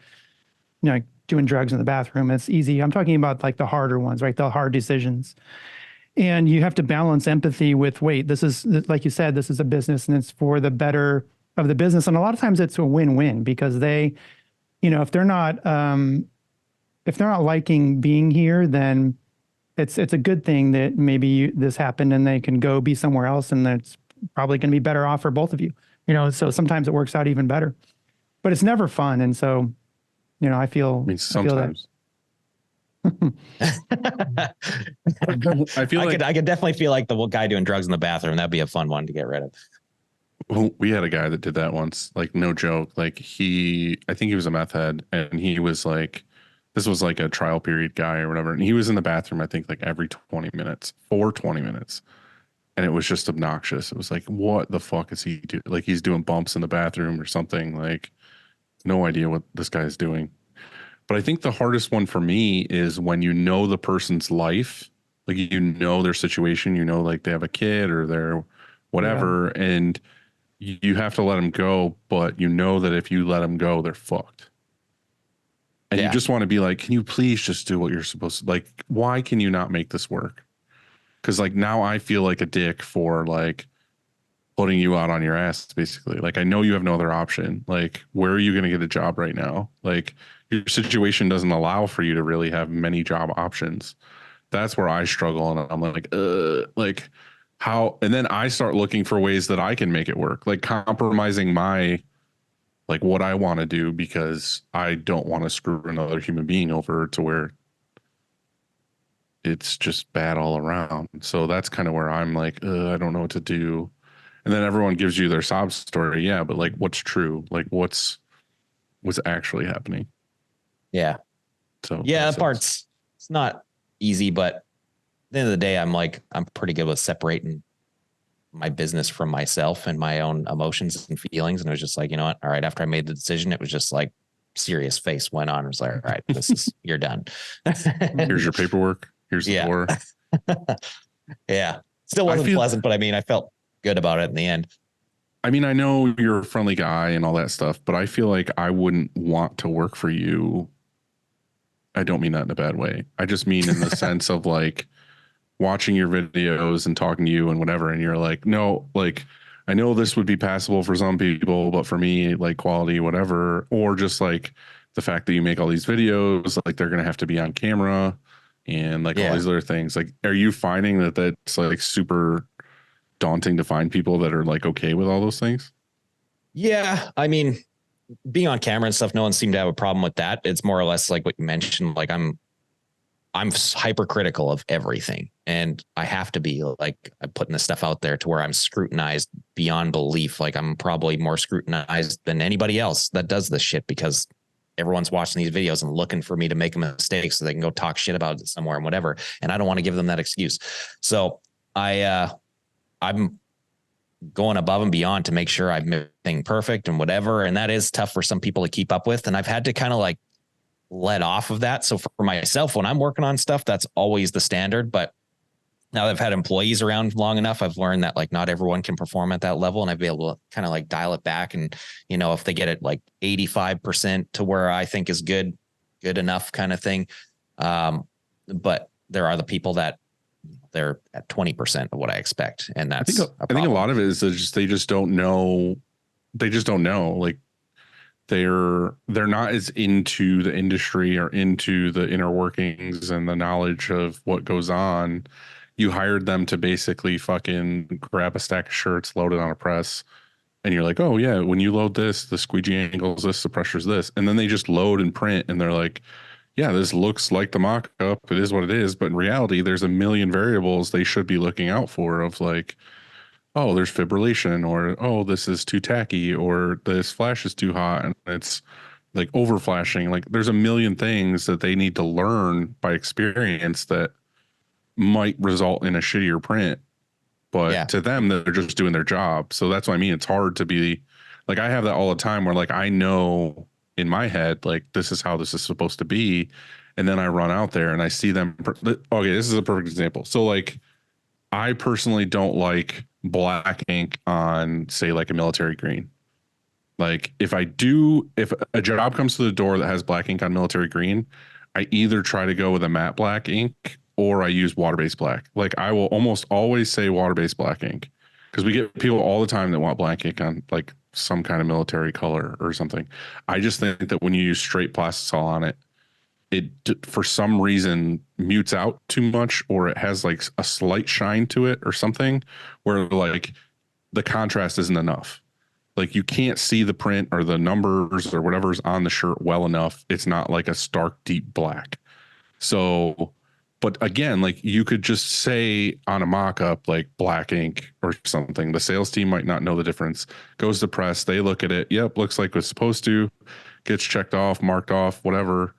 doing drugs in the bathroom. It's easy. I'm talking about like the harder ones, right? The hard decisions. And you have to balance empathy with, wait, this is, like you said, this is a business and it's for the better of the business. And a lot of times it's a win-win because they, if they're not liking being here, then it's a good thing that maybe this happened and they can go be somewhere else. And that's probably going to be better off for both of you. You know, so sometimes it works out even better, but it's never fun. And so, you know, I feel that. Sometimes. I feel like I could definitely feel like the guy doing drugs in the bathroom. That'd be a fun one to get rid of. we had a guy that did that once, like no joke. Like I think he was a meth head, and he was like, this was like a trial period guy or whatever. And he was in the bathroom, I think like every 20 minutes for 20 minutes. And it was just obnoxious. It was like, what the fuck is he doing? Like he's doing bumps in the bathroom or something. Like no idea what this guy's doing. But I think the hardest one for me is when you know the person's life, like you know their situation, you know, like they have a kid or they're whatever, and you have to let them go, but you know that if you let them go, they're fucked. And you just want to be like, can you please just do what you're supposed to? Like, why can you not make this work? Because like now I feel like a dick for like putting you out on your ass, basically. Like I know you have no other option. Like, where are you going to get a job right now? Like your situation doesn't allow for you to really have many job options. That's where I struggle. And I'm like how, and then I start looking for ways that I can make it work, like compromising my, like what I want to do, because I don't want to screw another human being over to where it's just bad all around. So that's kind of where I'm like, I don't know what to do. And then everyone gives you their sob story. Yeah. But like, what's true? Like what's actually happening? Yeah. So yeah, that part's, it's not easy, but at the end of the day, I'm pretty good with separating my business from myself and my own emotions and feelings. And it was just like, you know what? All right. After I made the decision, it was just like serious face went on. It was like, all right, you're done. Here's your paperwork. Here's the door. Yeah. Still wasn't pleasant, but I mean, I felt good about it in the end. I mean, I know you're a friendly guy and all that stuff, but I feel like I wouldn't want to work for you. I don't mean that in a bad way. I just mean in the sense of like watching your videos and talking to you and whatever. And you're like, no, like, I know this would be passable for some people, but for me, like quality, whatever, or just like the fact that you make all these videos, like they're going to have to be on camera and like all these other things. Like, are you finding that that's like super daunting to find people that are like okay with all those things? Yeah. I mean, being on camera and stuff, no one seemed to have a problem with that. It's more or less like what you mentioned. Like I'm hypercritical of everything, and I have to be. Like I'm putting this stuff out there to where I'm scrutinized beyond belief. Like I'm probably more scrutinized than anybody else that does this shit, because everyone's watching these videos and looking for me to make a mistake so they can go talk shit about it somewhere and whatever. And I don't want to give them that excuse. So I'm going above and beyond to make sure I'm everything perfect and whatever. And that is tough for some people to keep up with. And I've had to kind of like let off of that. So for myself, when I'm working on stuff, that's always the standard. But now that I've had employees around long enough, I've learned that like not everyone can perform at that level. And I've been able to kind of like dial it back. And, you know, if they get it like 85% to where I think is good enough kind of thing. But there are the people that they're at 20% of what I expect. And that's, I think a lot of it is just, they just don't know. They just don't know. Like they're not as into the industry or into the inner workings and the knowledge of what goes on. You hired them to basically fucking grab a stack of shirts, load it on a press. And you're like, oh yeah, when you load this, the squeegee angle's this, the pressure's this. And then they just load and print and they're like, yeah, this looks like the mock-up. It is what it is. But in reality, there's a million variables they should be looking out for of like, oh, there's fibrillation, or, oh, this is too tacky, or this flash is too hot. And it's like over flashing. Like there's a million things that they need to learn by experience that might result in a shittier print. But to them, they're just doing their job. So that's what I mean. It's hard to be like, I have that all the time where like, I know in my head, like this is how this is supposed to be. And then I run out there and I see them. Okay, this is a perfect example. So like, I personally don't like black ink on, say, like a military green. Like if a job comes to the door that has black ink on military green, I either try to go with a matte black ink or I use water-based black. Like I will almost always say water-based black ink, because we get people all the time that want black ink on like some kind of military color or something. I just think that when you use straight plastisol on it, it for some reason mutes out too much, or it has like a slight shine to it or something, where like the contrast isn't enough. Like you can't see the print or the numbers or whatever's on the shirt well enough. It's not like a stark deep black. So, but again, like you could just say on a mock-up like black ink or something. The sales team might not know the difference. Goes to press, they look at it. Yep, looks like it's supposed to. Gets checked off, marked off, whatever.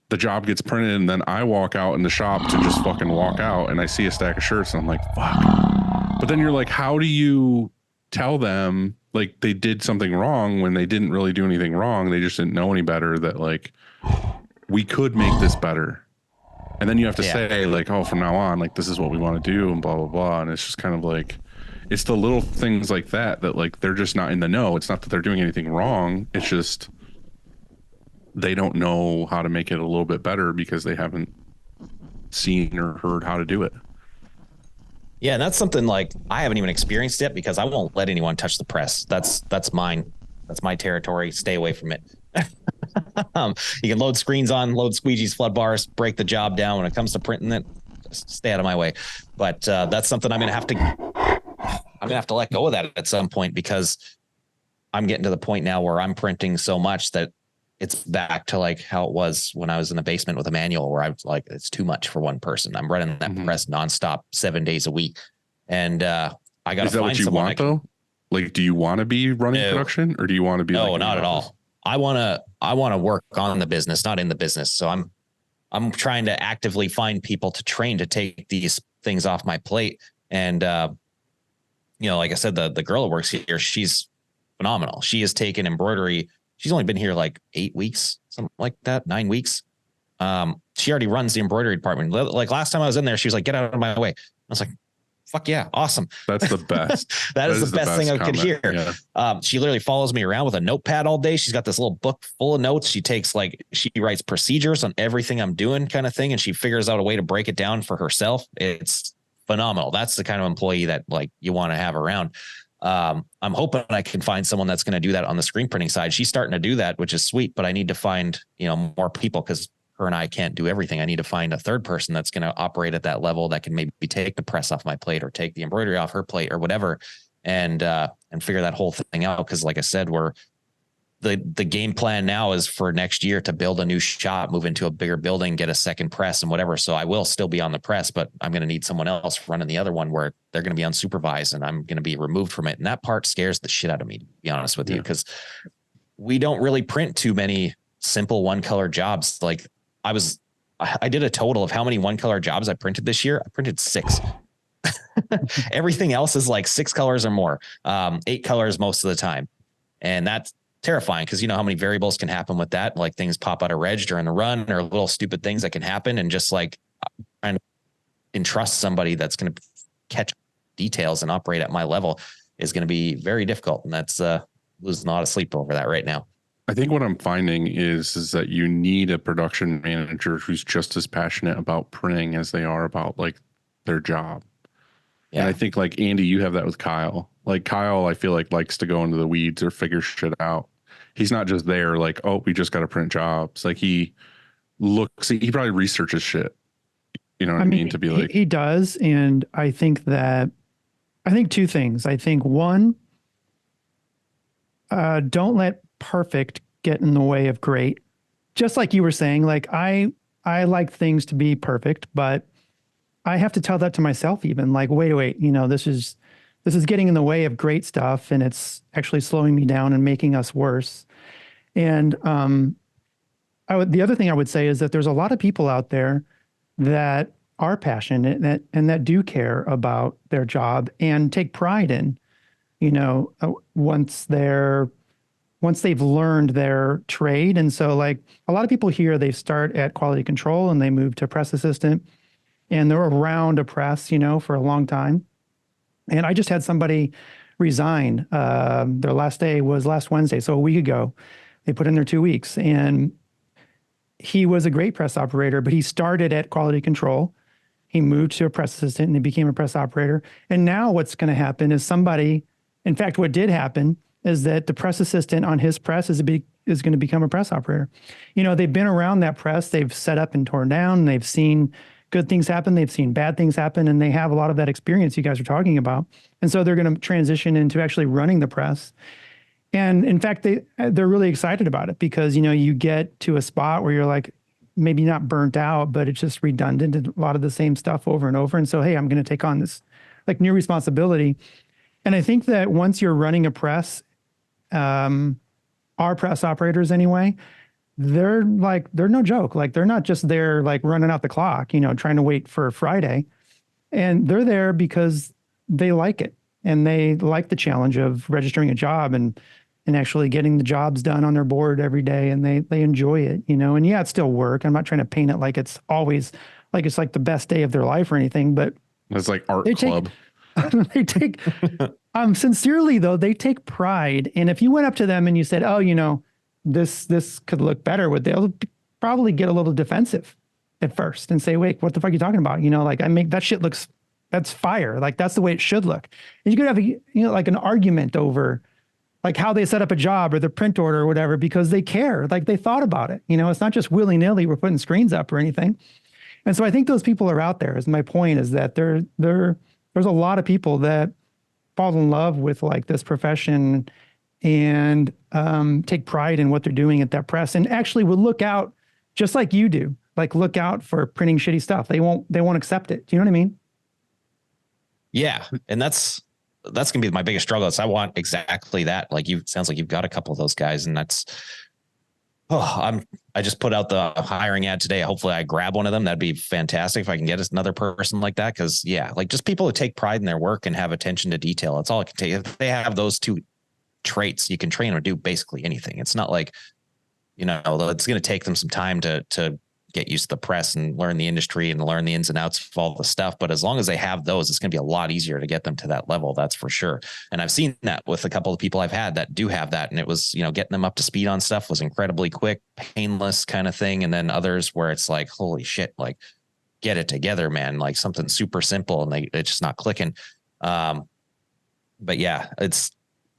The job gets printed, and then I walk out in the shop to just fucking walk out, and I see a stack of shirts, and I'm like, fuck. But then you're like, how do you tell them like they did something wrong when they didn't really do anything wrong? They just didn't know any better, that like we could make this better. And then you have to say like, oh, from now on, like this is what we want to do and blah, blah, blah. And it's just kind of like, it's the little things like that like they're just not in the know. It's not that they're doing anything wrong. It's just they don't know how to make it a little bit better because they haven't seen or heard how to do it. Yeah, and that's something like I haven't even experienced yet because I won't let anyone touch the press. That's mine. That's my territory. Stay away from it. You can load screens on, load squeegees, flood bars, break the job down. When it comes to printing it, just stay out of my way. But that's something I'm gonna have to let go of that at some point, because I'm getting to the point now where I'm printing so much that it's back to like how it was when I was in the basement with a manual, where I was like, it's too much for one person. I'm running that press nonstop 7 days a week. And I got to find someone. Is that what you want though? Like, do you want to be running production, or do you want to be? No, not at all. I want to work on the business, not in the business. So I'm trying to actively find people to train to take these things off my plate. And, like I said, the girl that works here, she's phenomenal. She has taken embroidery. She's only been here like 8 weeks, something like that, 9 weeks. She already runs the embroidery department. Like last time I was in there, she was like, get out of my way. I was like, fuck yeah. Awesome. That's the best. that is the best thing I could hear. Yeah. She literally follows me around with a notepad all day. She's got this little book full of notes. She writes procedures on everything I'm doing kind of thing. And she figures out a way to break it down for herself. It's phenomenal. That's the kind of employee that like you want to have around. I'm hoping I can find someone that's going to do that on the screen printing side. She's starting to do that, which is sweet, but I need to find, more people, because her and I can't do everything. I need to find a third person that's going to operate at that level that can maybe take the press off my plate or take the embroidery off her plate or whatever. And figure that whole thing out. Cause like I said, the game plan now is for next year to build a new shop, move into a bigger building, get a second press and whatever. So I will still be on the press, but I'm going to need someone else running the other one where they're going to be unsupervised and I'm going to be removed from it. And that part scares the shit out of me, to be honest with you, because we don't really print too many simple one color jobs. Like I did a total of how many one color jobs I printed this year. I printed 6. Everything else is like 6 colors or more, 8 colors most of the time. And that's terrifying, because you know how many variables can happen with that, like things pop out of reg during the run or little stupid things that can happen. And just like trying to entrust somebody that's going to catch details and operate at my level is going to be very difficult. And that's losing a lot of sleep over that right now. I think what I'm finding is that you need a production manager who's just as passionate about printing as they are about like their job. Yeah. And I think like Andy, you have that with Kyle. Like Kyle, I feel like likes to go into the weeds or figure shit out. He's not just there like, oh, we just got to print jobs. Like he probably researches shit. You know what I mean? To be like, he does. And I think 2 things. I think one, don't let perfect get in the way of great. Just like you were saying, like I like things to be perfect, but I have to tell that to myself even, like, wait, this is getting in the way of great stuff, and it's actually slowing me down and making us worse. And the other thing I would say is that there's a lot of people out there that are passionate and that do care about their job and take pride in, once they've learned their trade. And so like a lot of people here, they start at quality control and they move to press assistant, and they're around a press, for a long time. And I just had somebody resign. Their last day was last Wednesday, so a week ago. They put in their 2 weeks, and he was a great press operator, but he started at quality control. He moved to a press assistant and he became a press operator. And now what's going to happen is in fact, what did happen is that the press assistant on his press is going to become a press operator. They've been around that press. They've set up and torn down. And they've seen good things happen. They've seen bad things happen, and they have a lot of that experience you guys are talking about. And so they're going to transition into actually running the press. And in fact, they're really excited about it because, you get to a spot where you're like, maybe not burnt out, but it's just redundant and a lot of the same stuff over and over. And so, hey, I'm going to take on this like new responsibility. And I think that once you're running a press, our press operators anyway, they're no joke. Like they're not just there like running out the clock, trying to wait for Friday. And they're there because they like it and they like the challenge of registering a job and actually getting the jobs done on their board every day. And they enjoy it, and yeah, it's still work. I'm not trying to paint it like it's always like it's like the best day of their life or anything, but it's like art they club. They take, sincerely though, they take pride. And if you went up to them and you said, oh, this could look better, they'll probably get a little defensive at first and say, wait, what the fuck are you talking about? Like that shit that's fire. Like that's the way it should look. And you could have like an argument over like how they set up a job or the print order or whatever, because they care, like they thought about it. It's not just willy nilly, we're putting screens up or anything. And so I think those people are out there. Is my point is that there's a lot of people that fall in love with like this profession and take pride in what they're doing at that press and actually would look out just like you do, like look out for printing shitty stuff. They won't accept it. Do you know what I mean? Yeah. And that's gonna be my biggest struggle. Is I want exactly that. Like sounds like you've got a couple of those guys, and I just put out the hiring ad today. Hopefully I grab one of them. That'd be fantastic if I can get another person like that. Cause yeah, like just people who take pride in their work and have attention to detail. That's all it can take. If they have those two traits, you can train or do basically anything. It's not like, it's going to take them some time to get used to the press and learn the industry and learn the ins and outs of all the stuff. But as long as they have those, it's going to be a lot easier to get them to that level. That's for sure. And I've seen that with a couple of people I've had that do have that. And it was, getting them up to speed on stuff was incredibly quick, painless kind of thing. And then others where it's like, holy shit, like get it together, man, like something super simple and it's just not clicking. But yeah, it's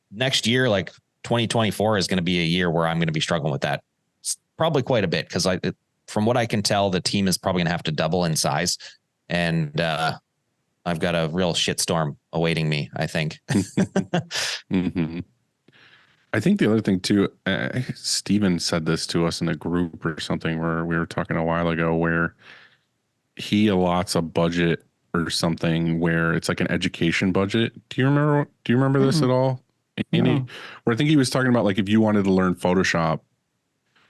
next year, like 2024 is going to be a year where I'm going to be struggling with that probably quite a bit. Cause from what I can tell, the team is probably going to have to double in size, and I've got a real shitstorm awaiting me, I think. Mm-hmm. I think the other thing too, Steven said this to us in a group or something where we were talking a while ago, where he allots a budget or something where it's like an education budget. Do you remember this at all, Andy? No. Where I think he was talking about like if you wanted to learn Photoshop,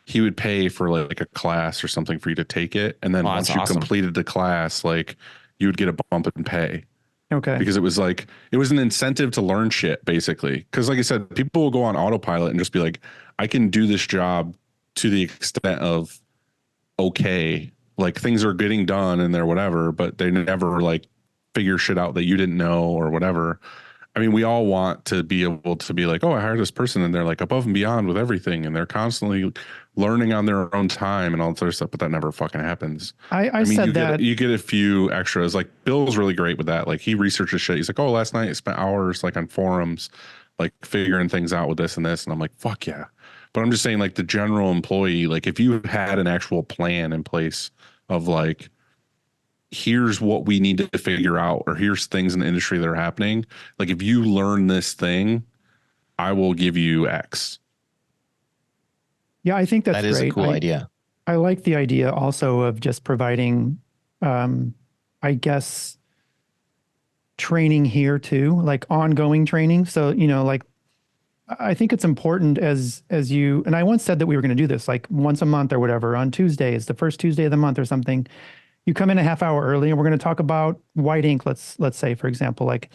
he would pay for like a class or something for you to take it. And then once you completed the class, like you would get a bump in pay. Okay. Because it was an incentive to learn shit basically. Cause like I said, people will go on autopilot and just be like, I can do this job to the extent of okay, like things are getting done and they're whatever, but they never like figure shit out that you didn't know or whatever. I mean, we all want to be able to be like, oh, I hired this person and they're like above and beyond with everything. And they're constantly learning on their own time and all this other stuff, but that never fucking happens. I mean, said you get a few extras. Like Bill's really great with that. Like he researches shit. He's like, oh, last night I spent hours like on forums, like figuring things out with this and this. And I'm like, fuck yeah. But I'm just saying like the general employee, like if you had an actual plan in place of like, here's what we need to figure out, or here's things in the industry that are happening. Like if you learn this thing, I will give you X. Yeah, I think that's that is great. A cool idea. I like the idea also of just providing, I guess, training here too, like ongoing training. So, like, I think it's important as you, and I once said that we were going to do this like once a month or whatever on Tuesdays, the first Tuesday of the month or something. You come in a half hour early and we're going to talk about white ink. Let's say, for example, like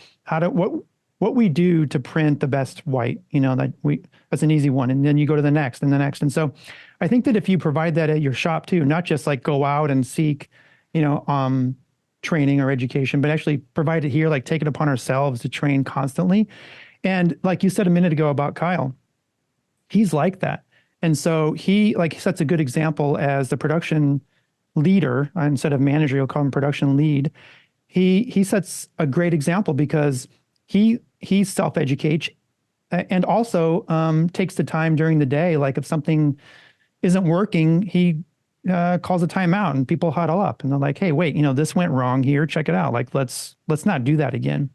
what we do to print the best white, that's an easy one. And then you go to the next and the next. And so I think that if you provide that at your shop too, not just like go out and seek, training or education, but actually provide it here, like take it upon ourselves to train constantly. And like you said a minute ago about Kyle, he's like that. And so he sets a good example as the production leader, instead of manager, you'll call him production lead. He sets a great example because he self-educates and also takes the time during the day. Like if something isn't working, he calls a timeout and people huddle up and they're like, hey, wait, this went wrong here. Check it out. Like, let's not do that again.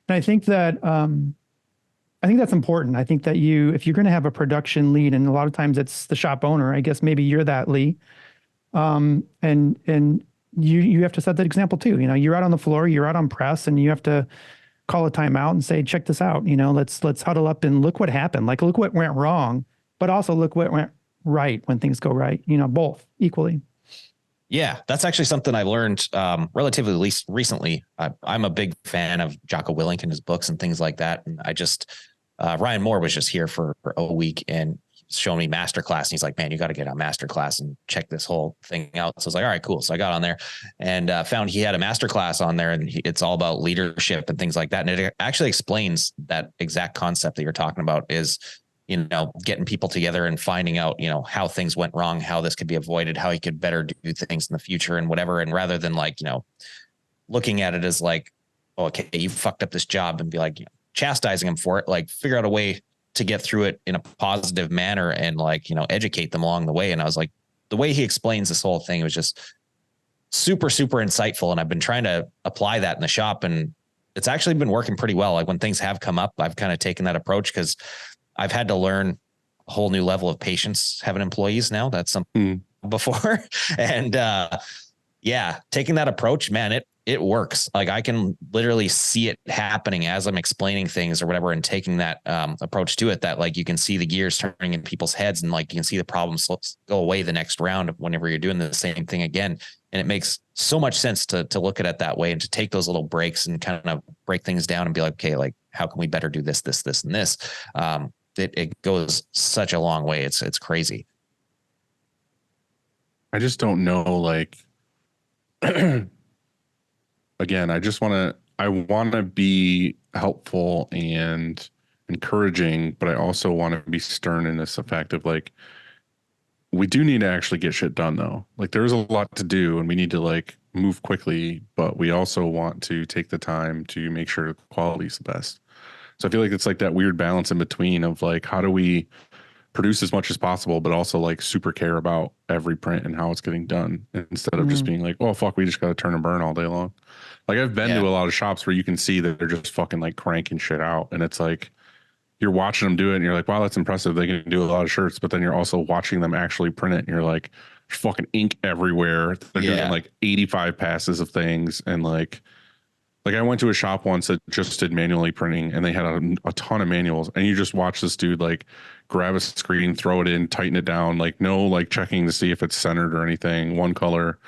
And I think that, I think that's important. I think that if you're going to have a production lead, and a lot of times it's the shop owner, I guess maybe you're that Lee. And you have to set that example too. You're out on the floor, you're out on press, and you have to call a timeout and say, check this out. Let's huddle up and look what happened. Like, look what went wrong, but also look what went right when things go right, both equally. Yeah, that's actually something I learned relatively least recently. I'm a big fan of Jocko Willink and his books and things like that. And I just, Ryan Moore was just here for a week and showing me masterclass. And he's like, man, you got to get on masterclass and check this whole thing out. So I was like, all right, cool. So I got on there and found he had a masterclass on there, and it's all about leadership and things like that. And it actually explains that exact concept that you're talking about is, getting people together and finding out, how things went wrong, how this could be avoided, how he could better do things in the future and whatever. And rather than like, looking at it as like, oh, okay, you fucked up this job, and be like, chastising him for it, like figure out a way to get through it in a positive manner and like, educate them along the way. And I was like, the way he explains this whole thing was just super, super insightful. And I've been trying to apply that in the shop, and it's actually been working pretty well. Like when things have come up, I've kind of taken that approach because I've had to learn a whole new level of patience having employees now. That's something before. And taking that approach, man, it works. Like I can literally see it happening as I'm explaining things or whatever, and taking that approach to it, that like you can see the gears turning in people's heads, and like you can see the problems go away the next round whenever you're doing the same thing again. And it makes so much sense to look at it that way and to take those little breaks and kind of break things down and be like, okay, like how can we better do this, and this? It goes such a long way. It's crazy. I just don't know, like, again, I want to be helpful and encouraging, but I also want to be stern in this effect of like, we do need to actually get shit done though. Like there's a lot to do and we need to like move quickly, but we also want to take the time to make sure the quality is the best. So I feel like it's like that weird balance in between of like, how do we produce as much as possible, but also like super care about every print and how it's getting done instead of just being like, oh, fuck, we just got to turn and burn all day long. Like I've been to a lot of shops where you can see that they're just fucking like cranking shit out. And it's like, you're watching them do it and you're like, wow, that's impressive. They can do a lot of shirts, but then you're also watching them actually print it. And you're like, there's fucking ink everywhere. They're doing like 85 passes of things. And like I went to a shop once that just did manually printing and they had a ton of manuals, and you just watch this dude like grab a screen, throw it in, tighten it down, like no like checking to see if it's centered or anything. One color,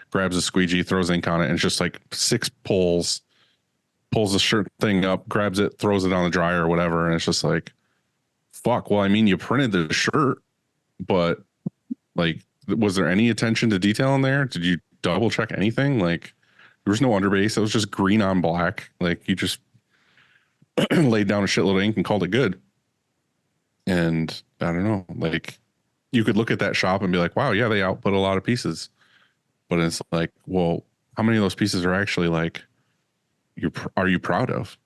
grabs a squeegee, throws ink on it, and it's just like 6 pulls the shirt thing up, grabs it, throws it on the dryer or whatever. And it's just like, fuck. Well, I mean, you printed the shirt, but like, was there any attention to detail in there? Did you double check anything? Like, there was no underbase. It was just green on black. Like you just laid down a shitload of ink and called it good. And I don't know, like you could look at that shop and be like, wow, yeah, they output a lot of pieces. But it's like, well, how many of those pieces are actually like, are you proud of?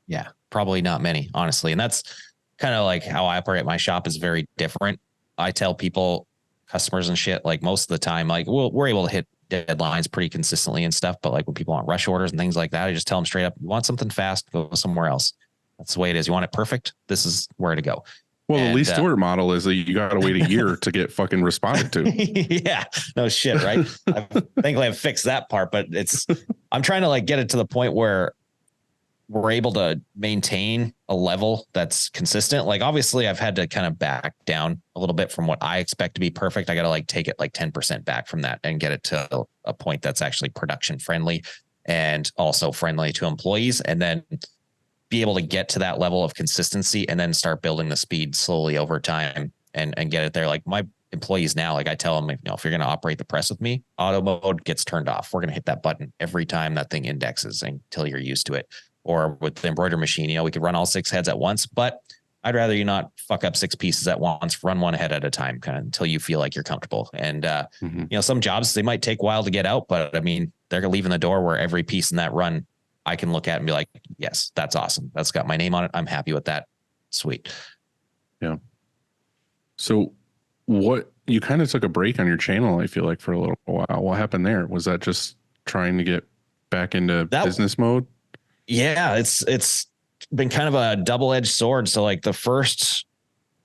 Yeah, probably not many, honestly. And that's kind of like how I operate my shop is very different. I tell people, customers and shit, like most of the time, like we're able to hit deadlines pretty consistently and stuff. But like when people want rush orders and things like that, I just tell them straight up, you want something fast, go somewhere else. That's the way it is. You want it perfect, this is where to go. Well, the Lee Stewart model is that you got to wait a year to get fucking responded to. Yeah, no shit, right? Thankfully I've fixed that part, but I'm trying to like get it to the point where we're able to maintain a level that's consistent. Like obviously I've had to kind of back down a little bit from what I expect to be perfect. I got to like take it like 10% back from that and get it to a point that's actually production friendly and also friendly to employees. And then be able to get to that level of consistency and then start building the speed slowly over time and get it there. Like my employees now, like I tell them, if you're going to operate the press with me, auto mode gets turned off. We're going to hit that button every time that thing indexes until you're used to it. Or with the embroidery machine, we could run all 6 heads at once, but I'd rather you not fuck up 6 pieces at once, run one head at a time kind of until you feel like you're comfortable. And, some jobs, they might take a while to get out, but I mean, they're leaving the door where every piece in that run I can look at and be like, yes, that's awesome. That's got my name on it. I'm happy with that. Sweet. Yeah. So what you kind of took a break on your channel, I feel like, for a little while. What happened there? Was that just trying to get back into business mode? Yeah, it's been kind of a double-edged sword. So like the first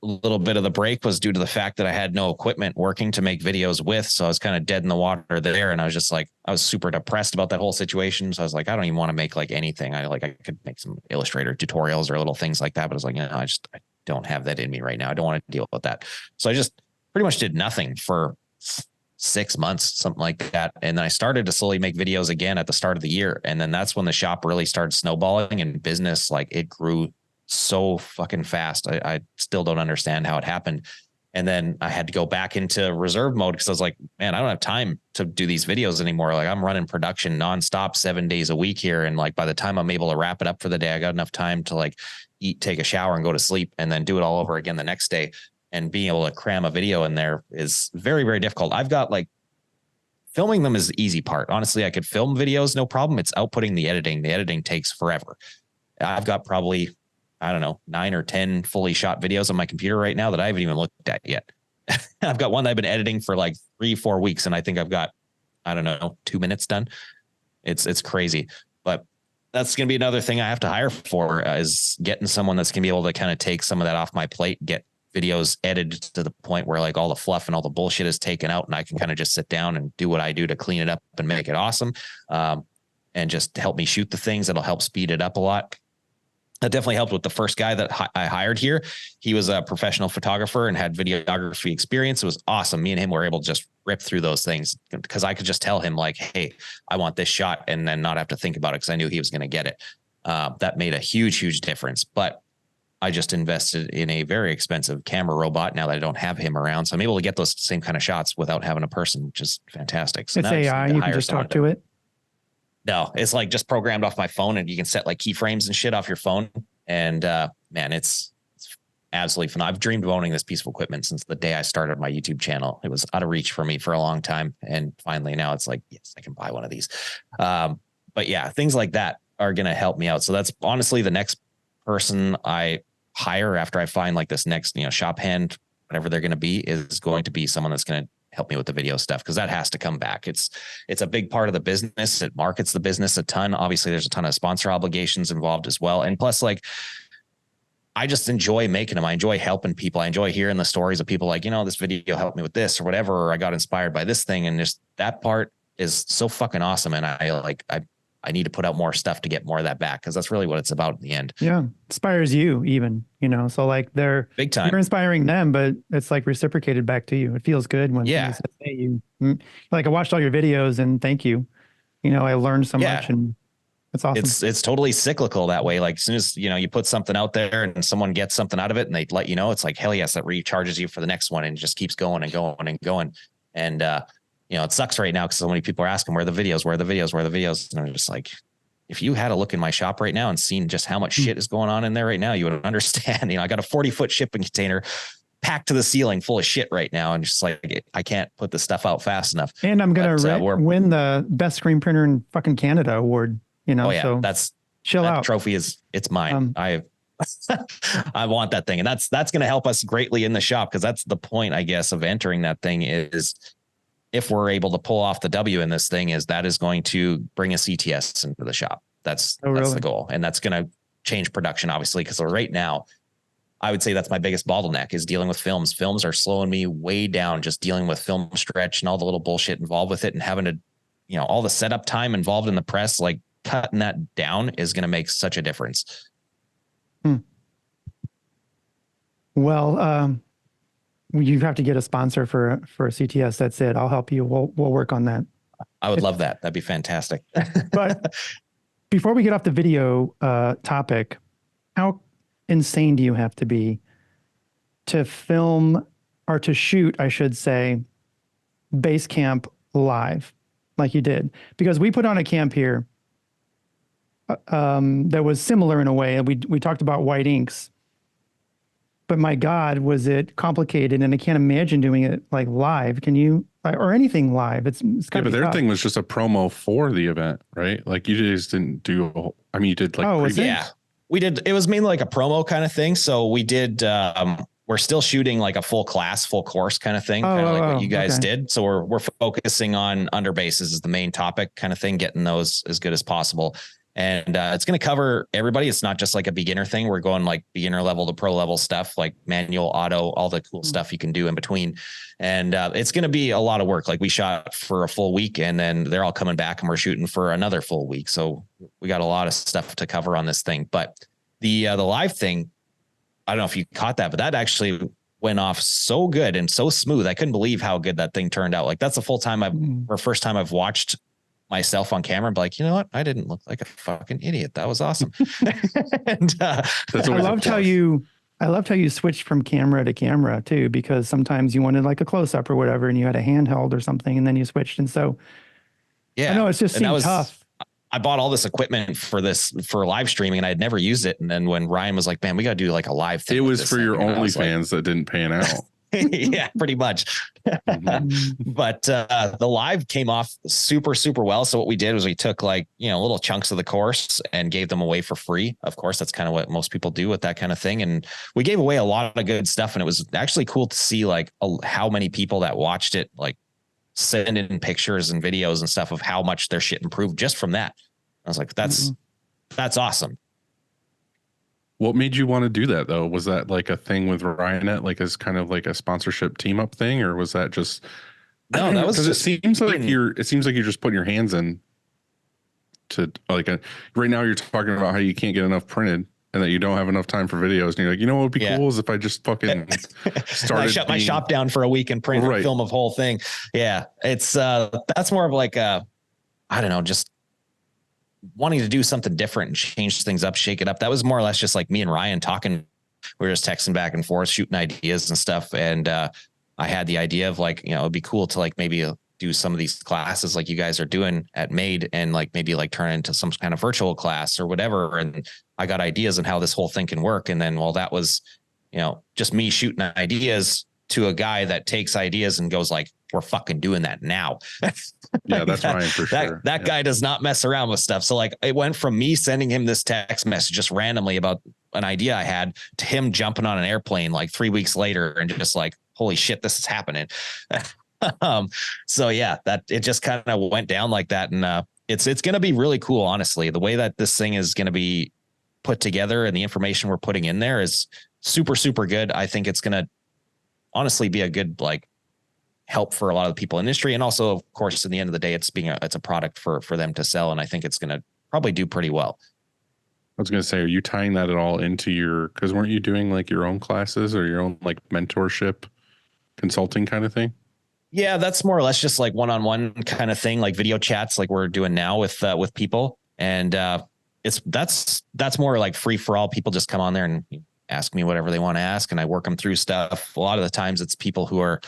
little bit of the break was due to the fact that I had no equipment working to make videos with. So I was kind of dead in the water there. And I was just like, I was super depressed about that whole situation. So I was like, I don't even want to make like anything. I could make some Illustrator tutorials or little things like that. But I was like, I don't have that in me right now. I don't want to deal with that. So I just pretty much did nothing for 6 months, something like that. And then I started to slowly make videos again at the start of the year. And then that's when the shop really started snowballing and business, like it grew so fucking fast. I still don't understand how it happened. And then I had to go back into reserve mode because I was like, man, I don't have time to do these videos anymore. Like I'm running production nonstop 7 days a week here. And like by the time I'm able to wrap it up for the day, I got enough time to like eat, take a shower and go to sleep and then do it all over again the next day. And being able to cram a video in there is very, very difficult. I've got like filming them is the easy part. Honestly, I could film videos, no problem. It's outputting the editing. The editing takes forever. I've got probably, I don't know, 9 or 10 fully shot videos on my computer right now that I haven't even looked at yet. I've got one that I've been editing for like 3-4 weeks. And I think I've got, I don't know, 2 minutes done. It's crazy, but that's going to be another thing I have to hire for is getting someone that's going to be able to kind of take some of that off my plate, get videos edited to the point where like all the fluff and all the bullshit is taken out and I can kind of just sit down and do what I do to clean it up and make it awesome. And just help me shoot the things that'll help speed it up a lot. That definitely helped with the first guy that I hired here. He was a professional photographer and had videography experience. It was awesome. Me and him were able to just rip through those things because I could just tell him like, hey, I want this shot and then not have to think about it because I knew he was going to get it. That made a huge, huge difference. But I just invested in a very expensive camera robot now that I don't have him around. So I'm able to get those same kind of shots without having a person, which is fantastic. So it's AI. You can just talk to it. No, it's like just programmed off my phone and you can set like keyframes and shit off your phone. And man, it's absolutely phenomenal. I've dreamed of owning this piece of equipment since the day I started my YouTube channel. It was out of reach for me for a long time. And finally now it's like, yes, I can buy one of these. But yeah, things like that are going to help me out. So that's honestly the next person I hire after I find like this next, shop hand, whatever they're going to be, is going to be someone that's going to help me with the video stuff. Cause that has to come back. It's a big part of the business. It markets the business a ton. Obviously there's a ton of sponsor obligations involved as well. And plus like, I just enjoy making them. I enjoy helping people. I enjoy hearing the stories of people like, this video helped me with this or whatever, or I got inspired by this thing. And just that part is so fucking awesome. And I need to put out more stuff to get more of that back. Cause that's really what it's about in the end. Yeah. Inspires you even, so like they're big time. You're inspiring them, but it's like reciprocated back to you. It feels good when they say you, like I watched all your videos and thank you. I learned so much and it's awesome. It's totally cyclical that way. Like as soon as, you put something out there and someone gets something out of it and they let you know, it's like, hell yes, that recharges you for the next one and just keeps going and going and going. And, it sucks right now because so many people are asking where are the videos. And I'm just like, if you had a look in my shop right now and seen just how much shit is going on in there right now, you would understand. I got a 40-foot shipping container packed to the ceiling full of shit right now. And just like, I can't put this stuff out fast enough. And I'm going to win the best screen printer in fucking Canada award, so chill out. Trophy it's mine. I want that thing. And that's going to help us greatly in the shop. Cause that's the point, I guess, of entering that thing is, if we're able to pull off the W in this thing, that is going to bring a CTS into the shop. That's the goal. And that's going to change production, obviously, because right now, I would say that's my biggest bottleneck is dealing with films. Films are slowing me way down, just dealing with film stretch and all the little bullshit involved with it and having to, all the setup time involved in the press, like cutting that down is going to make such a difference. Well, you have to get a sponsor for a CTS. That's it. I'll help you. We'll work on that. I would love that. That'd be fantastic. But before we get off the video topic, how insane do you have to be to film or to shoot, I should say, base camp live like you did? Because we put on a camp here that was similar in a way. We talked about white inks. But my God, was it complicated? And I can't imagine doing it like live. Can you, or anything live? It's but their thing was just a promo for the event, right? Like you just didn't do. You did like. We did. It was mainly like a promo kind of thing. So we did. we're still shooting like a full class, full course kind of thing, kind of like what you guys did. So we're focusing on underbases as the main topic kind of thing, getting those as good as possible. And it's going to cover everybody. It's not just like a beginner thing. We're going like beginner level to pro level stuff, like manual, auto, all the cool stuff you can do in between. And it's going to be a lot of work. Like we shot for a full week and then they're all coming back and we're shooting for another full week. So we got a lot of stuff to cover on this thing. But the live thing, I don't know if you caught that, but that actually went off so good and so smooth. I couldn't believe how good that thing turned out. Like that's the first time I've watched myself on camera and be like, you know what? I didn't look like a fucking idiot. That was awesome. And I loved how you switched from camera to camera too, because sometimes you wanted like a close up or whatever, and you had a handheld or something, and then you switched. And so, yeah, I know it's just seemed tough. I bought all this equipment for live streaming and I had never used it. And then when Ryan was like, man, we got to do like a live thing. It was for your OnlyFans that didn't pan out. Yeah, pretty much. But the live came off super, super well. So what we did was we took like, little chunks of the course and gave them away for free. Of course, that's kind of what most people do with that kind of thing. And we gave away a lot of good stuff. And it was actually cool to see like how many people that watched it, like send in pictures and videos and stuff of how much their shit improved just from that. I was like, that's awesome. What made you want to do that though? Was that like a thing with Ryanet, like as kind of like a sponsorship team up thing, or was that just? No, that was just, it seems like you're just putting your hands in to like right now you're talking about how you can't get enough printed and that you don't have enough time for videos. And you're like, what would be cool is if I just fucking started. I shut my shop down for a week and printed a film of whole thing. Yeah. It's that's more of like I don't know, just wanting to do something different and change things up, shake it up. That was more or less just like me and Ryan talking. We were just texting back and forth, shooting ideas and stuff. And I had the idea of like, it'd be cool to like maybe do some of these classes like you guys are doing at Made and like maybe like turn into some kind of virtual class or whatever. And I got ideas on how this whole thing can work. And then, that was, just me shooting ideas to a guy that takes ideas and goes like, we're fucking doing that now. Yeah, that's Ryan for sure. That guy does not mess around with stuff. So like it went from me sending him this text message just randomly about an idea I had to him jumping on an airplane like 3 weeks later and just like, holy shit, this is happening. So yeah, that it just kind of went down like that. And it's going to be really cool. Honestly, the way that this thing is going to be put together and the information we're putting in there is super, super good. I think it's going to honestly be a good like help for a lot of the people in the industry. And also, of course, in the end of the day, it's a product for them to sell. And I think it's going to probably do pretty well. I was going to say, are you tying that at all into because weren't you doing like your own classes or your own like mentorship consulting kind of thing? Yeah, that's more or less just like one-on-one kind of thing, like video chats, like we're doing now with people. And that's more like free for all. People just come on there and ask me whatever they want to ask. And I work them through stuff. A lot of the times it's people who are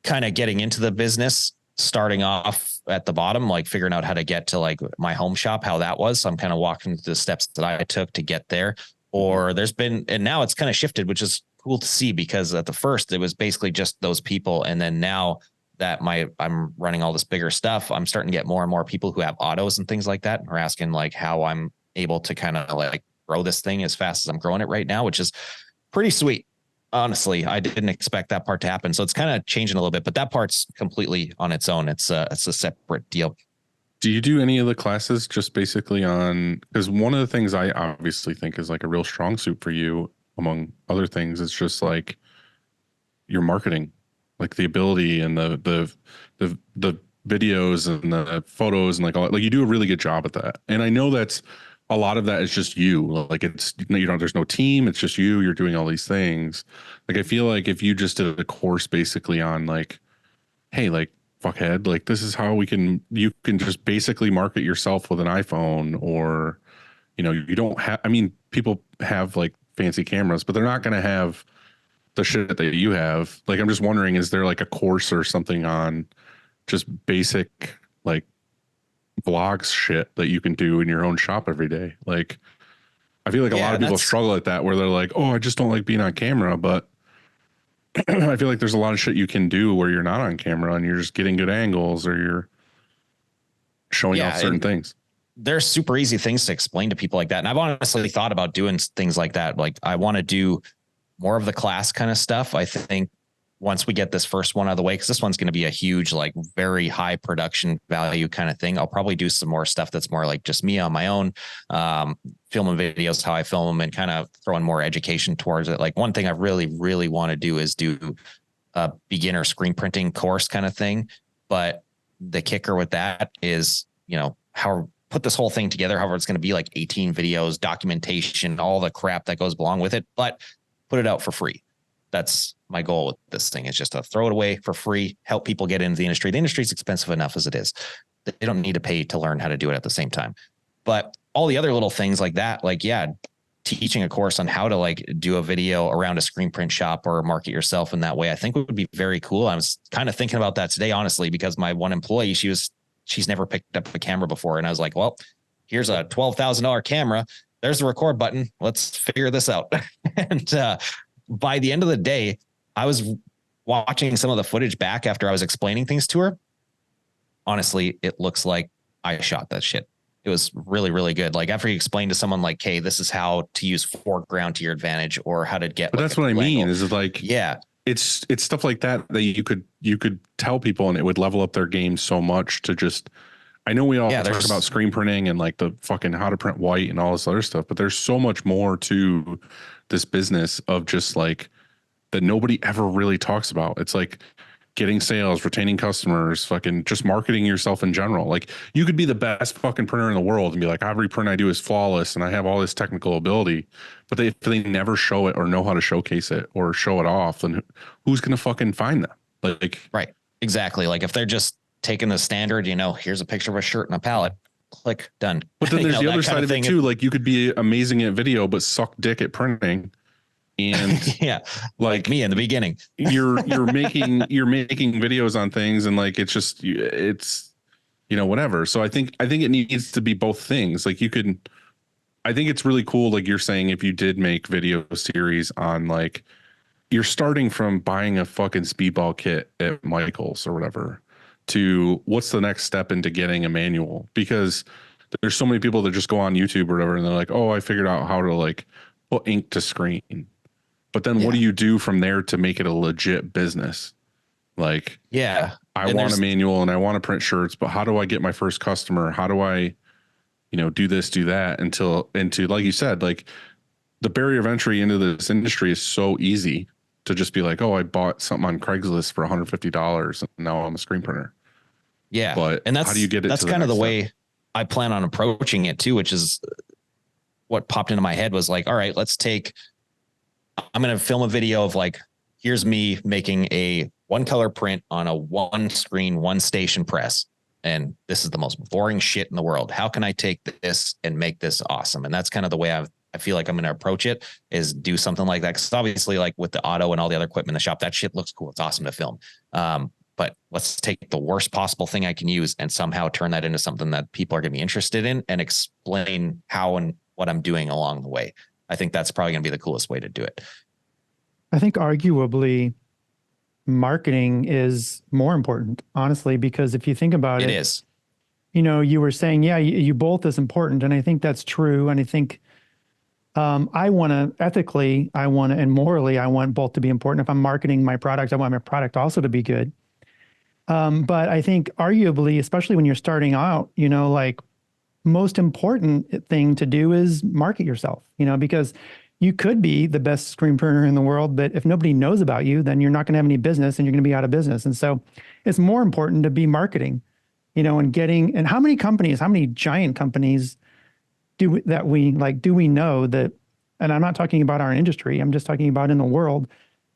kind of getting into the business, starting off at the bottom, like figuring out how to get to like my home shop, how that was. So I'm kind of walking through the steps that I took to get there. Or and now it's kind of shifted, which is cool to see, because at the first it was basically just those people. And then now that I'm running all this bigger stuff, I'm starting to get more and more people who have autos and things like that and are asking like how I'm able to kind of like grow this thing as fast as I'm growing it right now, which is pretty sweet. Honestly, I didn't expect that part to happen. So it's kind of changing a little bit, but that part's completely on its own. It's a separate deal. Do you do any of the classes just basically because one of the things I obviously think is like a real strong suit for you, among other things, is just like your marketing, like the ability and the videos and the photos and like all that. Like you do a really good job at that. And I know that's a lot of that is just you. Like there's no team. It's just you're doing all these things. Like, I feel like if you just did a course basically on like, hey, like fuckhead, like this is how you can just basically market yourself with an iPhone, or, you don't have, people have like fancy cameras, but they're not going to have the shit that you have. Like, I'm just wondering, is there like a course or something on just basic, like, vlogs shit that you can do in your own shop every day? Like, I feel like a lot of people struggle at that, where they're like, oh, I just don't like being on camera. But I feel like there's a lot of shit you can do where you're not on camera and you're just getting good angles, or you're showing off certain things. There's super easy things to explain to people like that. And I've honestly thought about doing things like that. Like, I want to do more of the class kind of stuff. I think once we get this first one out of the way, because this one's going to be a huge, like very high production value kind of thing, I'll probably do some more stuff that's more like just me on my own, filming videos, how I film them, and kind of throwing more education towards it. Like one thing I really, really want to do is do a beginner screen printing course kind of thing. But the kicker with that is, you know, how put this whole thing together, however it's going to be like 18 videos, documentation, all the crap that goes along with it, but put it out for free. That's my goal with this thing, is just to throw it away for free, help people get into the industry. The industry is expensive enough as it is. They don't need to pay to learn how to do it at the same time. But all the other little things like that, like, yeah, teaching a course on how to like do a video around a screen print shop or market yourself in that way, I think would be very cool. I was kind of thinking about that today, honestly, because my one employee, she's never picked up a camera before. And I was like, well, here's a $12,000 camera. There's the record button. Let's figure this out. And by the end of the day, I was watching some of the footage back after I was explaining things to her. Honestly, it looks like I shot that shit. It was really, really good. Like after you explain to someone like, hey, this is how to use foreground to your advantage, or how to get. But like that's what I mean. Is like, yeah, it's stuff like that you could tell people, and it would level up their game so much. To just, I know we all talk about screen printing and like the fucking how to print white and all this other stuff, but there's so much more to this business of just like that nobody ever really talks about. It's like getting sales, retaining customers, fucking just marketing yourself in general. Like you could be the best fucking printer in the world and be like, every print I do is flawless and I have all this technical ability, but if they never show it or know how to showcase it or show it off, then who's going to fucking find them? Like, right. Exactly. Like if they're just taking the standard, you know, here's a picture of a shirt and a palette, click, done. But then there's the other side of it too. Like you could be amazing at video, but suck dick at printing. And yeah, like me in the beginning, you're making videos on things, and like it's you know, whatever. So I think it needs to be both things. Like I think it's really cool, like you're saying, if you did make video series on, like, you're starting from buying a fucking speedball kit at Michael's or whatever to what's the next step into getting a manual, because there's so many people that just go on YouTube or whatever and they're like, oh, I figured out how to like put ink to screen. But then what do you do from there to make it a legit business? Like, yeah, I want a manual and I want to print shirts, but how do I get my first customer? How do I, you know, do this, do that into, like you said, like the barrier of entry into this industry is so easy to just be like, oh, I bought something on Craigslist for $150 and now I'm a screen printer. Yeah. But and that's, how do you get it? That's to kind of the way step? I plan on approaching it too, which is what popped into my head was like, all right, I'm going to film a video of like, here's me making a one color print on a one screen, one station press. And this is the most boring shit in the world. How can I take this and make this awesome? And that's kind of the way I feel like I'm going to approach it, is do something like that. Cause obviously like with the auto and all the other equipment in the shop, that shit looks cool. It's awesome to film. But let's take the worst possible thing I can use and somehow turn that into something that people are going to be interested in, and explain how and what I'm doing along the way. I think that's probably going to be the coolest way to do it. I think arguably marketing is more important, honestly, because if you think about it, it is. You know, you were saying, yeah, you both is important. And I think that's true. And I think I want to ethically, and morally, I want both to be important. If I'm marketing my product, I want my product also to be good. But I think arguably, especially when you're starting out, you know, like most important thing to do is market yourself, you know, because you could be the best screen printer in the world, but if nobody knows about you, then you're not going to have any business and you're going to be out of business. And so it's more important to be marketing, you know, and how many giant companies do we know that, and I'm not talking about our industry, I'm just talking about in the world,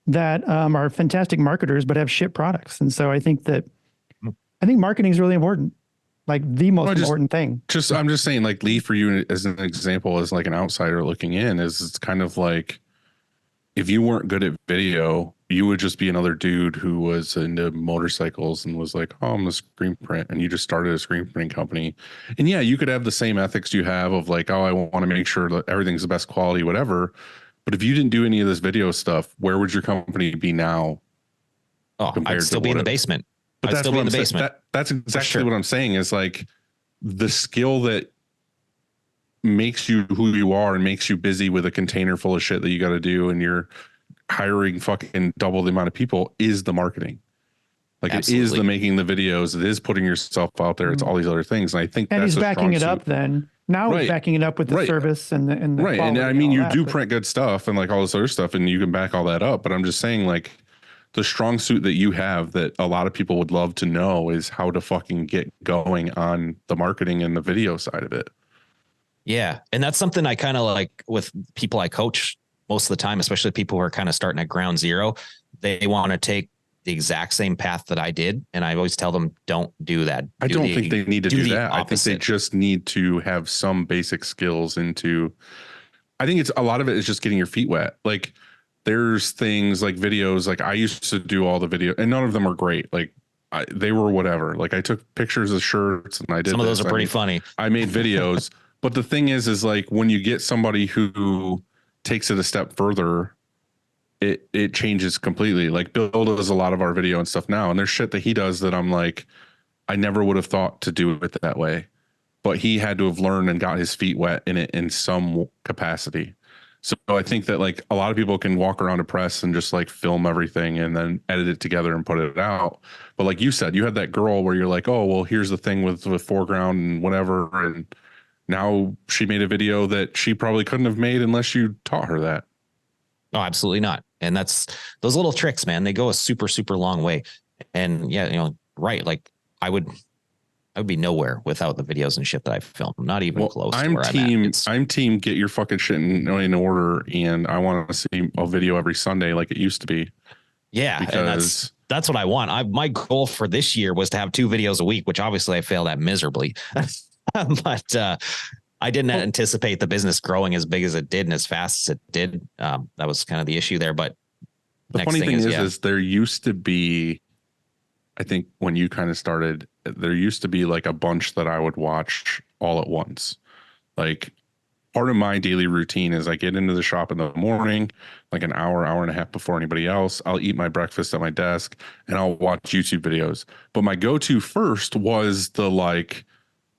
that are fantastic marketers, but have shit products. And so I think marketing is really important. Like the most important thing. I'm just saying, like, Lee, for you as an example, as like an outsider looking in, is it's kind of like, if you weren't good at video, you would just be another dude who was into motorcycles and was like, oh, I'm a screen print. And you just started a screen printing company. And yeah, you could have the same ethics you have of like, oh, I want to make sure that everything's the best quality, whatever. But if you didn't do any of this video stuff, where would your company be now? Oh, I'd still be in the basement. But that's what I'm saying. That's exactly what I'm saying, is like the skill that makes you who you are and makes you busy with a container full of shit that you got to do, and you're hiring fucking double the amount of people is the marketing. Like Absolutely. it is the making the videos, it is putting yourself out there, it's all these other things. And I think And that's he's a backing strong it suit. up then. Now he's Right. backing it up with the Right. service and the Right. And quality I mean, all you that, do but- print good stuff and like all this other stuff, and you can back all that up. But I'm just saying, like, the strong suit that you have that a lot of people would love to know is how to fucking get going on the marketing and the video side of it. Yeah. And that's something I kind of like with people I coach most of the time, especially people who are kind of starting at ground zero. They want to take the exact same path that I did. And I always tell them, don't do that. I don't think they need to do the that. I think they opposite. just need to have some basic skills into, I think it's a lot of it is just getting your feet wet. Like there's things like videos, like I used to do all the video and none of them are great. Like they were whatever. Like I took pictures of shirts and I did Some of those are pretty funny. I made videos, but the thing is like when you get somebody who takes it a step further, it changes completely. Like Bill does a lot of our video and stuff now, and there's shit that he does that I'm like, I never would have thought to do it that way, but he had to have learned and got his feet wet in it in some capacity. So I think that like a lot of people can walk around a press and just like film everything and then edit it together and put it out. But like you said, you had that girl where you're like, oh, well, here's the thing with foreground and whatever. And now she made a video that she probably couldn't have made unless you taught her that. No, absolutely not. And that's those little tricks, man. They go a super, super long way. And yeah, you know, right. Like I would be nowhere without the videos and shit that I filmed. Not even close. I'm team get your fucking shit in order. And I want to see a video every Sunday like it used to be. Yeah. Because and that's what I want. My goal for this year was to have 2 videos a week, which obviously I failed at miserably. But I didn't anticipate the business growing as big as it did and as fast as it did. That was kind of the issue there. But the funny thing is there used to be, I think when you kind of started, there used to be like a bunch that I would watch all at once. Like part of my daily routine is I get into the shop in the morning, like an hour and a half before anybody else. I'll eat my breakfast at my desk and I'll watch YouTube videos. But my go-to first was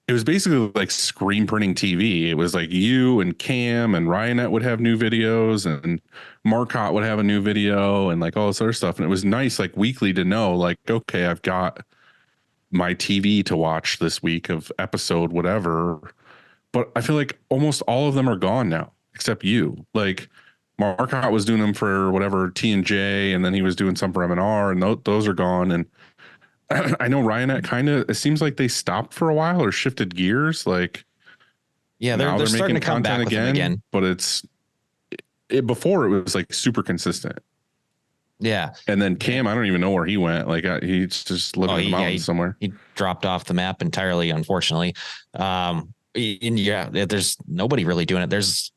it was basically like screen printing TV. It was like you and Cam and Ryanette would have new videos and Marcotte would have a new video and like all this other stuff. And it was nice, like weekly to know like, okay, I've got my TV to watch this week of episode, whatever. But I feel like almost all of them are gone now, except you. Like Marcotte was doing them for whatever T&J, and then he was doing some for M&R, and those are gone. And I know Ryanette it seems like they stopped for a while or shifted gears. Like, yeah, they're starting to come back with again. But before it was like super consistent. Yeah. And then Cam, I don't even know where he went. Like he's just living in the mountains somewhere. He dropped off the map entirely, unfortunately. There's nobody really doing it. There's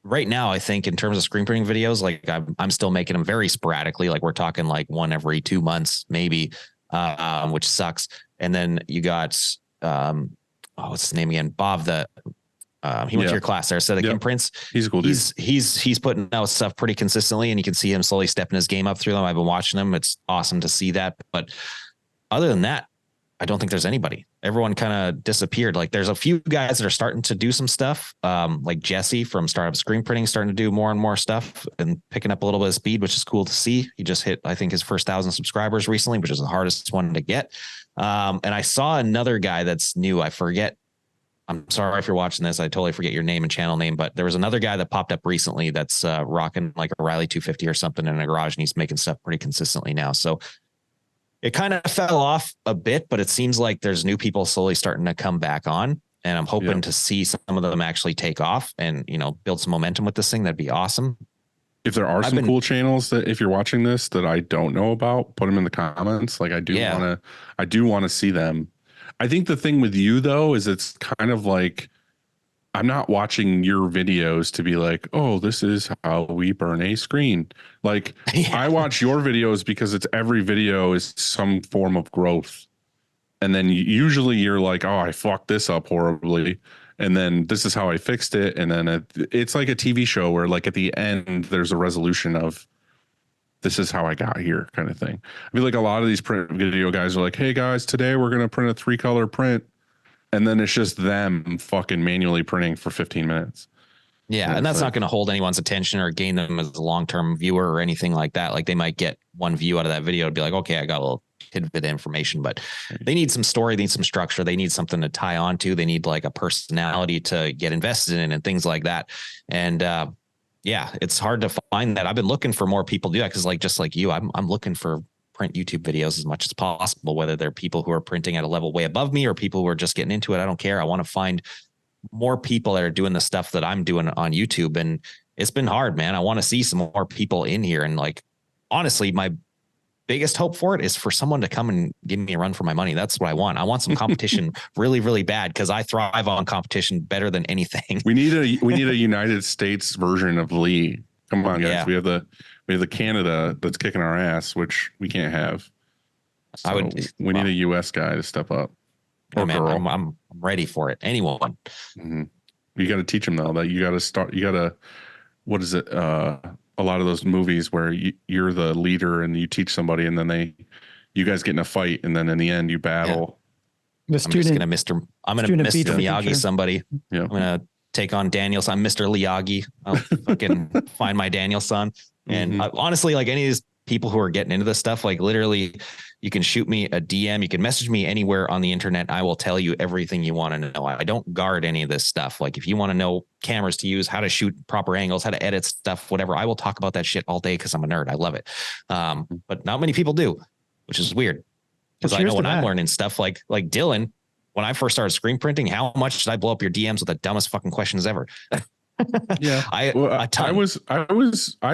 right now, I think in terms of screen printing videos, like I'm still making them very sporadically. Like we're talking like one every 2 months, maybe. Which sucks. And then you got, what's his name again? Bob, he went to your class there. So the Kim Prince, he's a cool dude. He's putting out stuff pretty consistently and you can see him slowly stepping his game up through them. I've been watching him. It's awesome to see that. But other than that, I don't think there's anybody. Everyone kind of disappeared. Like there's a few guys that are starting to do some stuff. Like Jesse from Startup Screen Printing, starting to do more and more stuff and picking up a little bit of speed, which is cool to see. He just hit, I think, his first 1,000 subscribers recently, which is the hardest one to get. And I saw another guy that's new. I forget. I'm sorry if you're watching this. I totally forget your name and channel name, but there was another guy that popped up recently that's rocking like a Riley 250 or something in a garage, and he's making stuff pretty consistently now. So it kind of fell off a bit, but it seems like there's new people slowly starting to come back on, and I'm hoping to see some of them actually take off and, you know, build some momentum with this thing. That'd be awesome. If there are some cool channels that if you're watching this that I don't know about, put them in the comments. Like I do want to see them. I think the thing with you though, is it's kind of like, I'm not watching your videos to be like, oh, this is how we burn a screen. Like I watch your videos because every video is some form of growth. And then usually you're like, oh, I fucked this up horribly. And then this is how I fixed it. And then it's like a TV show where like at the end, there's a resolution of this is how I got here kind of thing. I feel like a lot of these print video guys are like, hey guys, today we're going to print a 3-color print. And then it's just them fucking manually printing for 15 minutes. Yeah. And that's not going to hold anyone's attention or gain them as a long-term viewer or anything like that. Like they might get one view out of that video and be like, okay, I got a little tidbit of information, but they need some story, they need some structure, they need something to tie on to, they need like a personality to get invested in and things like that. And yeah, it's hard to find that. I've been looking for more people to do that because like just like you, I'm looking for print YouTube videos as much as possible, whether they're people who are printing at a level way above me or people who are just getting into it. I don't care. I want to find more people that are doing the stuff that I'm doing on YouTube. And it's been hard, man. I want to see some more people in here. And like, honestly, my biggest hope for it is for someone to come and give me a run for my money. That's what I want. I want some competition really, really bad because I thrive on competition better than anything. We need a United States version of Lee. Come on, guys. Yeah. We have the Canada that's kicking our ass, which we can't have. So we need a US guy to step up. Oh, man, I'm ready for it. Anyone. Mm-hmm. You got to teach them though that you got to start. You got to, what is it? A lot of those movies where you're the leader and you teach somebody, and then you guys get in a fight, and then in the end you battle. Yeah. I'm gonna Mr. Miyagi somebody. Yeah. I'm gonna take on Daniel. I'm Mr. Miyagi. I'll fucking find my Daniel son. And honestly, like any of these people who are getting into this stuff, like literally, you can shoot me a DM. You can message me anywhere on the internet. I will tell you everything you want to know. I don't guard any of this stuff. Like if you want to know cameras to use, how to shoot proper angles, how to edit stuff, whatever, I will talk about that shit all day because I'm a nerd. I love it. But not many people do, which is weird. Because I know when I'm learning stuff like Dylan, when I first started screen printing, how much did I blow up your DMs with the dumbest fucking questions ever? Yeah, I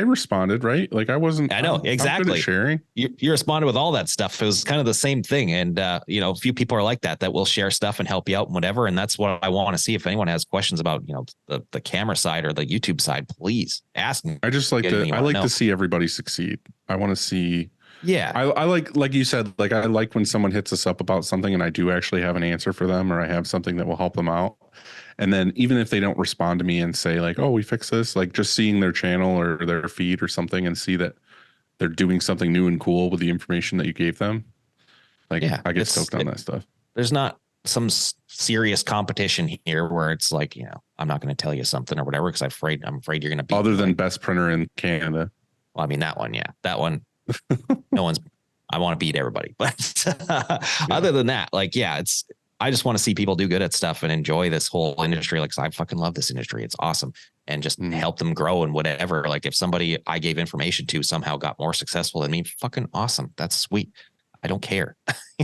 responded, right? Like I wasn't. I know exactly. Sharing. You responded with all that stuff. It was kind of the same thing, and a few people are like that will share stuff and help you out and whatever. And that's what I want to see. If anyone has questions about the camera side or the YouTube side, please ask me. I just like to see everybody succeed. I want to see. Yeah, I like you said, like I like when someone hits us up about something and I do actually have an answer for them, or I have something that will help them out. And then even if they don't respond to me and say like, oh, we fixed this, like just seeing their channel or their feed or something and see that they're doing something new and cool with the information that you gave them. Like, yeah, I get stoked on that stuff. There's not some serious competition here where it's like, I'm not going to tell you something or whatever, because I'm afraid you're going to be other than best printer in Canada. Well, I mean, that one. Yeah, that one. I want to beat everybody, but other than that, like, yeah, I just want to see people do good at stuff and enjoy this whole industry. Like, I fucking love this industry. It's awesome. And just help them grow and whatever. Like if somebody I gave information to somehow got more successful than me, fucking awesome. That's sweet. I don't care.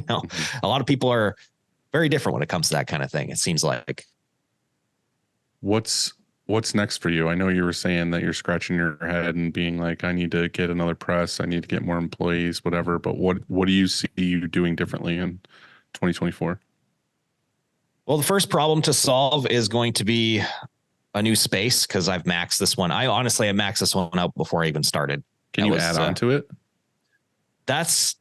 A lot of people are very different when it comes to that kind of thing. It seems like. What's next for you? I know you were saying that you're scratching your head and being like, I need to get another press. I need to get more employees, whatever. But what do you see you doing differently in 2024? Well, the first problem to solve is going to be a new space because I've maxed this one. I maxed this one out before I even started. Can you add on to it? That's,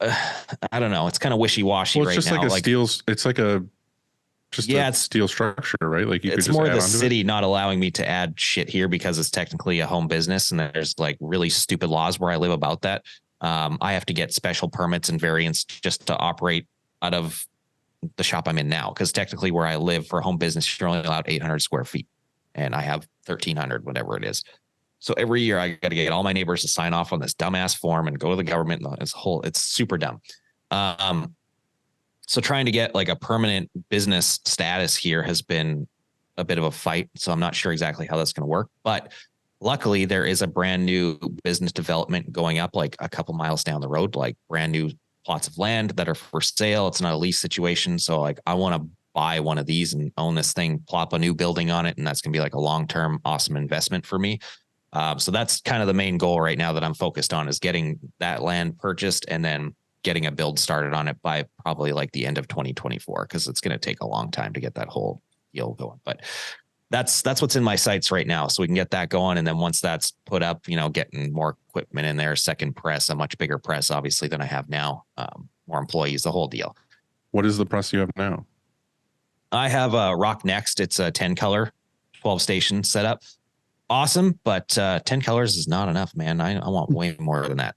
I don't know. It's kind of wishy-washy right now. It's just like a steel. It's like a steel structure, right? Like it's more the city not allowing me to add shit here because it's technically a home business, and there's like really stupid laws where I live about that. I have to get special permits and variants just to operate out of the shop I'm in now, because technically where I live for a home business, you're only allowed 800 square feet, and I have 1,300, whatever it is. So every year I got to get all my neighbors to sign off on this dumbass form and go to the government. It's super dumb. So trying to get like a permanent business status here has been a bit of a fight. So I'm not sure exactly how that's going to work, but luckily there is a brand new business development going up like a couple miles down the road, like brand new plots of land that are for sale. It's not a lease situation. So like I want to buy one of these and own this thing, plop a new building on it. And that's going to be like a long-term awesome investment for me. So that's kind of the main goal right now that I'm focused on, is getting that land purchased and then getting a build started on it by probably like the end of 2024, because it's going to take a long time to get that whole deal going. But that's what's in my sights right now. So we can get that going. And then once that's put up, getting more equipment in there, second press, a much bigger press, obviously, than I have now, more employees, the whole deal. What is the press you have now? I have a Rock Next. It's a 10 color, 12 station setup. Awesome. But 10 colors is not enough, man. I want way more than that.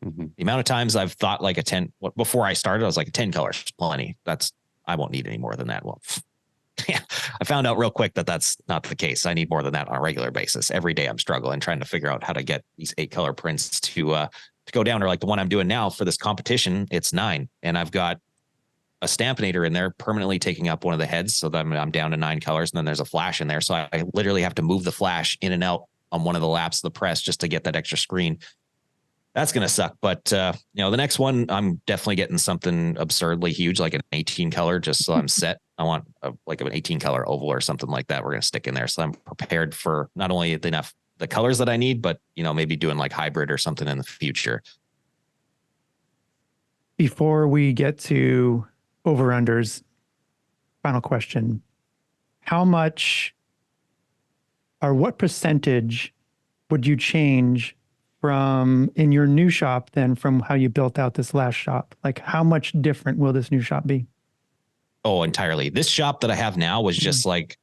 Mm-hmm. The amount of times I've thought like a 10 before I started, I was like 10 colors, plenty. I won't need any more than that. Well, yeah, I found out real quick that that's not the case. I need more than that on a regular basis. Every day I'm struggling trying to figure out how to get these 8 color prints to go down, or like the one I'm doing now for this competition, it's 9. And I've got a stampinator in there permanently taking up one of the heads. So that I'm down to 9 colors, and then there's a flash in there. So I literally have to move the flash in and out on one of the laps of the press just to get that extra screen. That's going to suck. But, the next one, I'm definitely getting something absurdly huge, like an 18 color, just so I'm set. I want like an 18 color oval or something like that. We're going to stick in there. So I'm prepared for not only the colors that I need, but, maybe doing like hybrid or something in the future. Before we get to over-unders, final question. How much or what percentage would you change from in your new shop than from how you built out this last shop? Like, how much different will this new shop be? Oh, entirely. This shop that I have now was just like,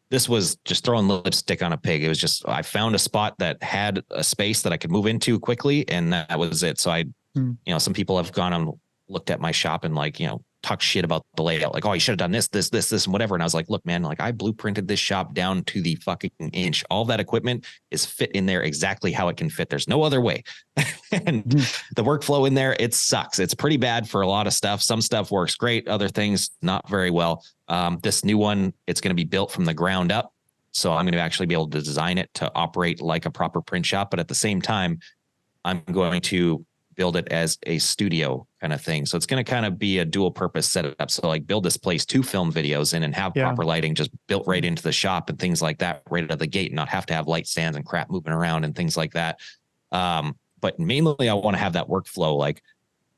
this was just throwing lipstick on a pig. It was just, I found a spot that had a space that I could move into quickly, and that was it. So some people have gone and looked at my shop and like, talk shit about the layout. Like, oh, you should have done this, and whatever. And I was like, look, man, like I blueprinted this shop down to the fucking inch. All that equipment is fit in there exactly how it can fit. There's no other way. And the workflow in there, it sucks. It's pretty bad for a lot of stuff. Some stuff works great. Other things, not very well. This new one, it's going to be built from the ground up. So I'm going to actually be able to design it to operate like a proper print shop. But at the same time, I'm going to build it as a studio kind of thing. So it's going to kind of be a dual purpose setup. So like build this place to film videos in and have proper lighting just built right into the shop and things like that right out of the gate, and not have to have light stands and crap moving around and things like that. But mainly I want to have that workflow like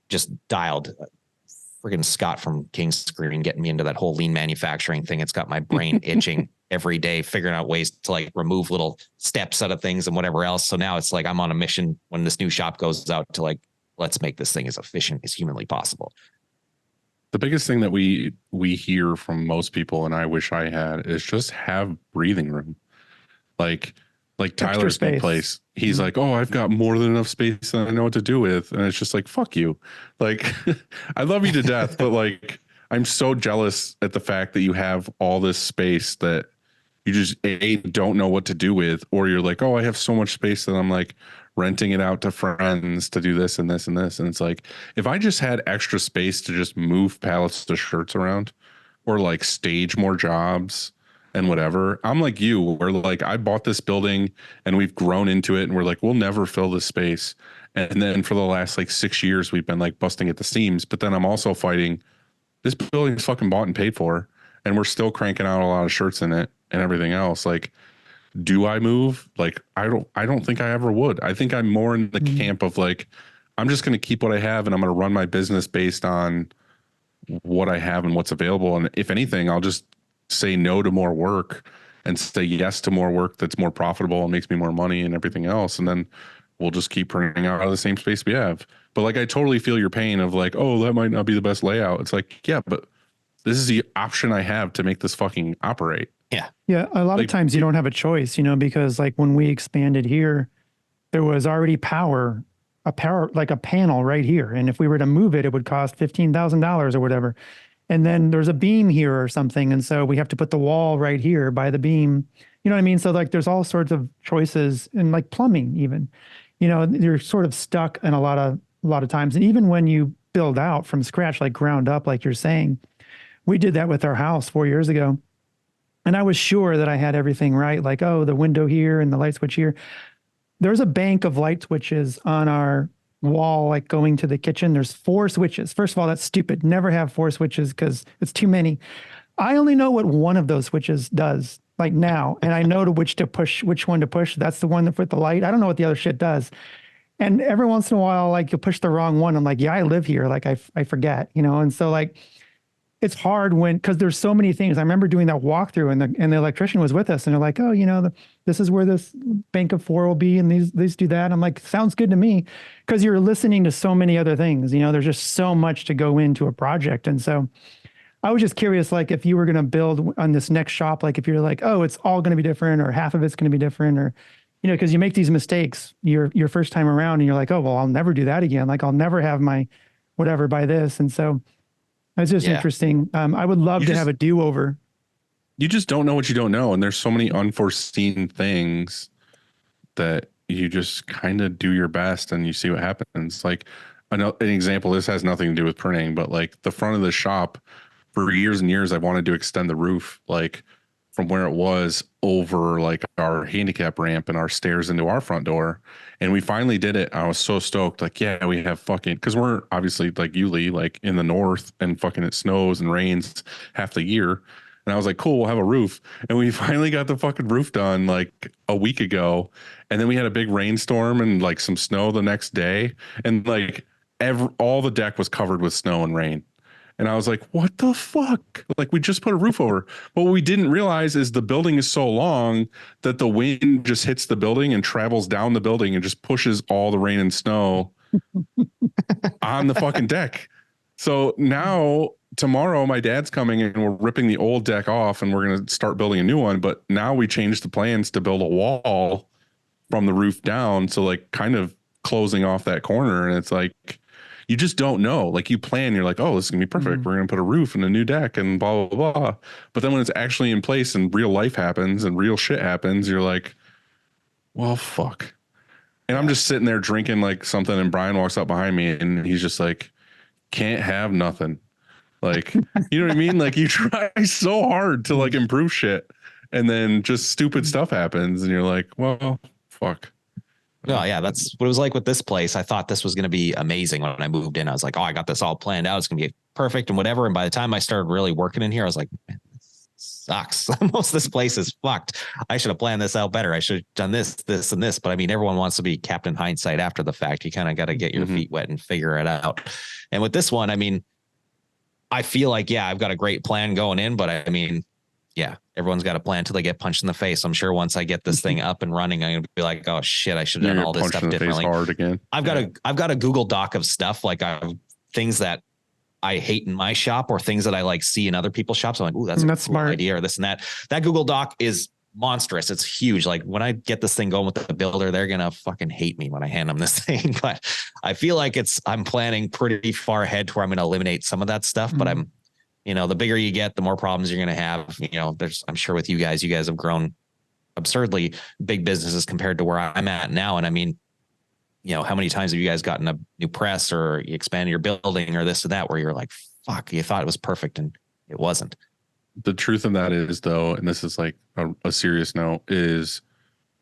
just dialed. Friggin' Scott from King's Screen getting me into that whole lean manufacturing thing. It's got my brain itching every day, figuring out ways to like remove little steps out of things and whatever else. So now it's like I'm on a mission when this new shop goes out to like, let's make this thing as efficient as humanly possible. The biggest thing that we hear from most people, and I wish I had, is just have breathing room. Like Tyler's new place. He's like, oh, I've got more than enough space that I know what to do with. And it's just like, fuck you. Like, I love you to death, but like, I'm so jealous at the fact that you have all this space that you just don't know what to do with, or you're like, oh, I have so much space that I'm like renting it out to friends to do this and this and this. And it's like, if I just had extra space to just move pallets of shirts around or like stage more jobs and whatever, I'm like you, where like I bought this building and we've grown into it and we're like, we'll never fill this space. And then for the last like 6 years, we've been like busting at the seams. But then I'm also fighting, this building is fucking bought and paid for, and we're still cranking out a lot of shirts in it and everything else. Like, do I move? Like, I don't think I ever would. I think I'm more in the camp of like, I'm just going to keep what I have and I'm going to run my business based on what I have and what's available. And if anything, I'll just say no to more work and say yes to more work that's more profitable and makes me more money and everything else. And then we'll just keep printing out of the same space we have. But like, I totally feel your pain of like, oh, that might not be the best layout. It's like, yeah, but this is the option I have to make this fucking operate. Yeah. Yeah. A lot of times you don't have a choice, because like when we expanded here, there was already like a panel right here. And if we were to move it, it would cost $15,000 or whatever. And then there's a beam here or something. And so we have to put the wall right here by the beam. You know what I mean? So like there's all sorts of choices, and like plumbing even, you're sort of stuck in a lot of times. And even when you build out from scratch, like ground up, like you're saying, we did that with our house 4 years ago. And I was sure that I had everything right. Like, oh, the window here and the light switch here. There's a bank of light switches on our wall, like going to the kitchen. There's 4 switches. First of all, that's stupid. Never have 4 switches because it's too many. I only know what one of those switches does, like now. And I know which one to push. That's the one that with the light. I don't know what the other shit does. And every once in a while, like you'll push the wrong one. I'm like, yeah, I live here. Like I forget, And so like, it's hard because there's so many things. I remember doing that walkthrough and the electrician was with us and they're like, oh, this is where this bank of 4 will be. And these do that. I'm like, sounds good to me. Cause you're listening to so many other things, there's just so much to go into a project. And so I was just curious, like if you were going to build on this next shop, like if you're like, oh, it's all going to be different or half of it's going to be different or, cause you make these mistakes your first time around and you're like, oh, well, I'll never do that again. Like I'll never have my whatever by this. And so it's just interesting. I would love to have a do-over. you just don't know what you don't know. And there's so many unforeseen things that you just kind of do your best and you see what happens. Like an example, this has nothing to do with printing, but like the front of the shop for years and years, I wanted to extend the roof, like from where it was over like our handicap ramp and our stairs into our front door. And we finally did it. I was so stoked. Like, yeah, we have fucking, cause we're obviously like you, Lee, like in the north and fucking it snows and rains half the year. And I was like, cool, we'll have a roof. And we finally got the fucking roof done like a week ago. And then we had a big rainstorm and like some snow the next day. And like all the deck was covered with snow and rain. And I was like, what the fuck? Like, we just put a roof over. But what we didn't realize is the building is so long that the wind just hits the building and travels down the building and just pushes all the rain and snow on the fucking deck. So now tomorrow my dad's coming and we're ripping the old deck off and we're going to start building a new one. But now we changed the plans to build a wall from the roof down. So like kind of closing off that corner. And it's like, you just don't know. Like you plan, you're like, oh, this is gonna be perfect. We're gonna put a roof and a new deck and blah, blah, blah. But then when it's actually in place and real life happens and real shit happens, you're like, well, fuck. And I'm just sitting there drinking like something and Brian walks up behind me and he's just like, can't have nothing. Like, you know what I mean? Like you try so hard to like improve shit and then just stupid stuff happens and you're like, well, fuck. No, yeah, that's what it was like with this place. I thought this was going to be amazing when I moved in. I was like, oh, I got this all planned out. It's going to be perfect and whatever. And by the time I started really working in here, I was like, man, this sucks. Most of this place is fucked. I should have planned this out better. I should have done this, this, and this. But I mean, everyone wants to be Captain Hindsight after the fact. You kind of got to get your feet wet and figure it out. And with this one, I mean, I feel like, yeah, I've got a great plan going in, but I mean, yeah, everyone's got a plan until they get punched in the face. I'm sure once I get this thing up and running, I'm gonna be like, oh shit, I should have done all this stuff differently. Hard again. I've got a Google Doc of stuff like things that I hate in my shop or things that I like see in other people's shops. I'm like, ooh, that's a cool smart idea or this and that. That Google Doc is monstrous. It's huge. Like when I get this thing going with the builder, they're gonna fucking hate me when I hand them this thing. But I feel like I'm planning pretty far ahead to where I'm gonna eliminate some of that stuff. But I'm the bigger you get, the more problems you're going to have. I'm sure with you guys have grown absurdly big businesses compared to where I'm at now. And I mean, how many times have you guys gotten a new press or you expanded your building or this or that, where you're like, fuck, you thought it was perfect and it wasn't. The truth of that is though, and this is like a serious note, is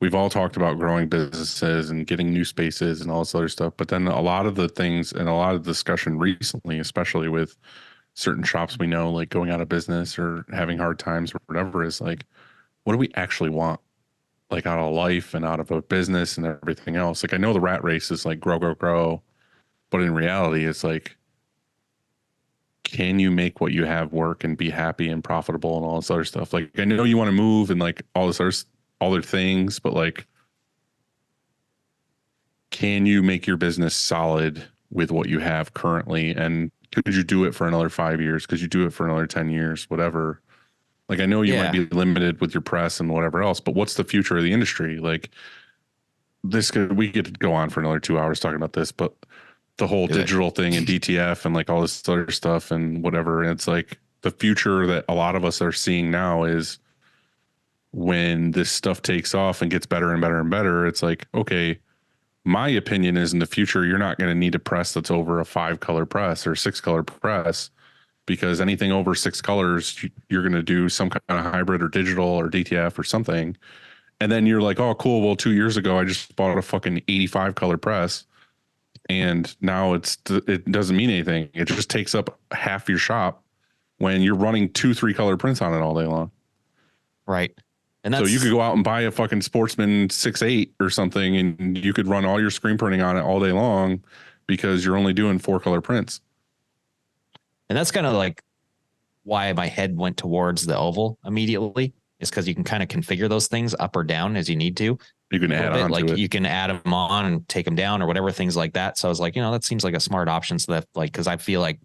we've all talked about growing businesses and getting new spaces and all this other stuff. But then a lot of the things and a lot of discussion recently, especially with certain shops we know, like going out of business or having hard times or whatever, is like, what do we actually want? Like out of life and out of a business and everything else. Like I know the rat race is like grow, grow, grow. But in reality, it's like, can you make what you have work and be happy and profitable and all this other stuff? Like I know you want to move and like all this other things, but like, can you make your business solid with what you have currently? And could you do it for another 5 years? Could you do it for another 10 years? Whatever. Like, I know you might be limited with your press and whatever else, but what's the future of the industry? Like we could go on for another 2 hours talking about this, but the whole digital thing and DTF and like all this other stuff and whatever. And it's like the future that a lot of us are seeing now is when this stuff takes off and gets better and better and better. It's like, okay, my opinion is in the future, you're not going to need a press that's over a 5-color press or 6-color press, because anything over 6 colors, you're going to do some kind of hybrid or digital or DTF or something. And then you're like, oh, cool. Well, 2 years ago, I just bought a fucking 85-color press. And now it doesn't mean anything. It just takes up half your shop when you're running 2-3-color prints on it all day long. Right. And so you could go out and buy a fucking Sportsman 6.8 or something, and you could run all your screen printing on it all day long because you're only doing 4-color prints. And that's kind of like why my head went towards the oval immediately, is because you can kind of configure those things up or down as you need to. You can add on like to it. You can add them on and take them down or whatever, things like that. So I was like, that seems like a smart option. So that because I feel like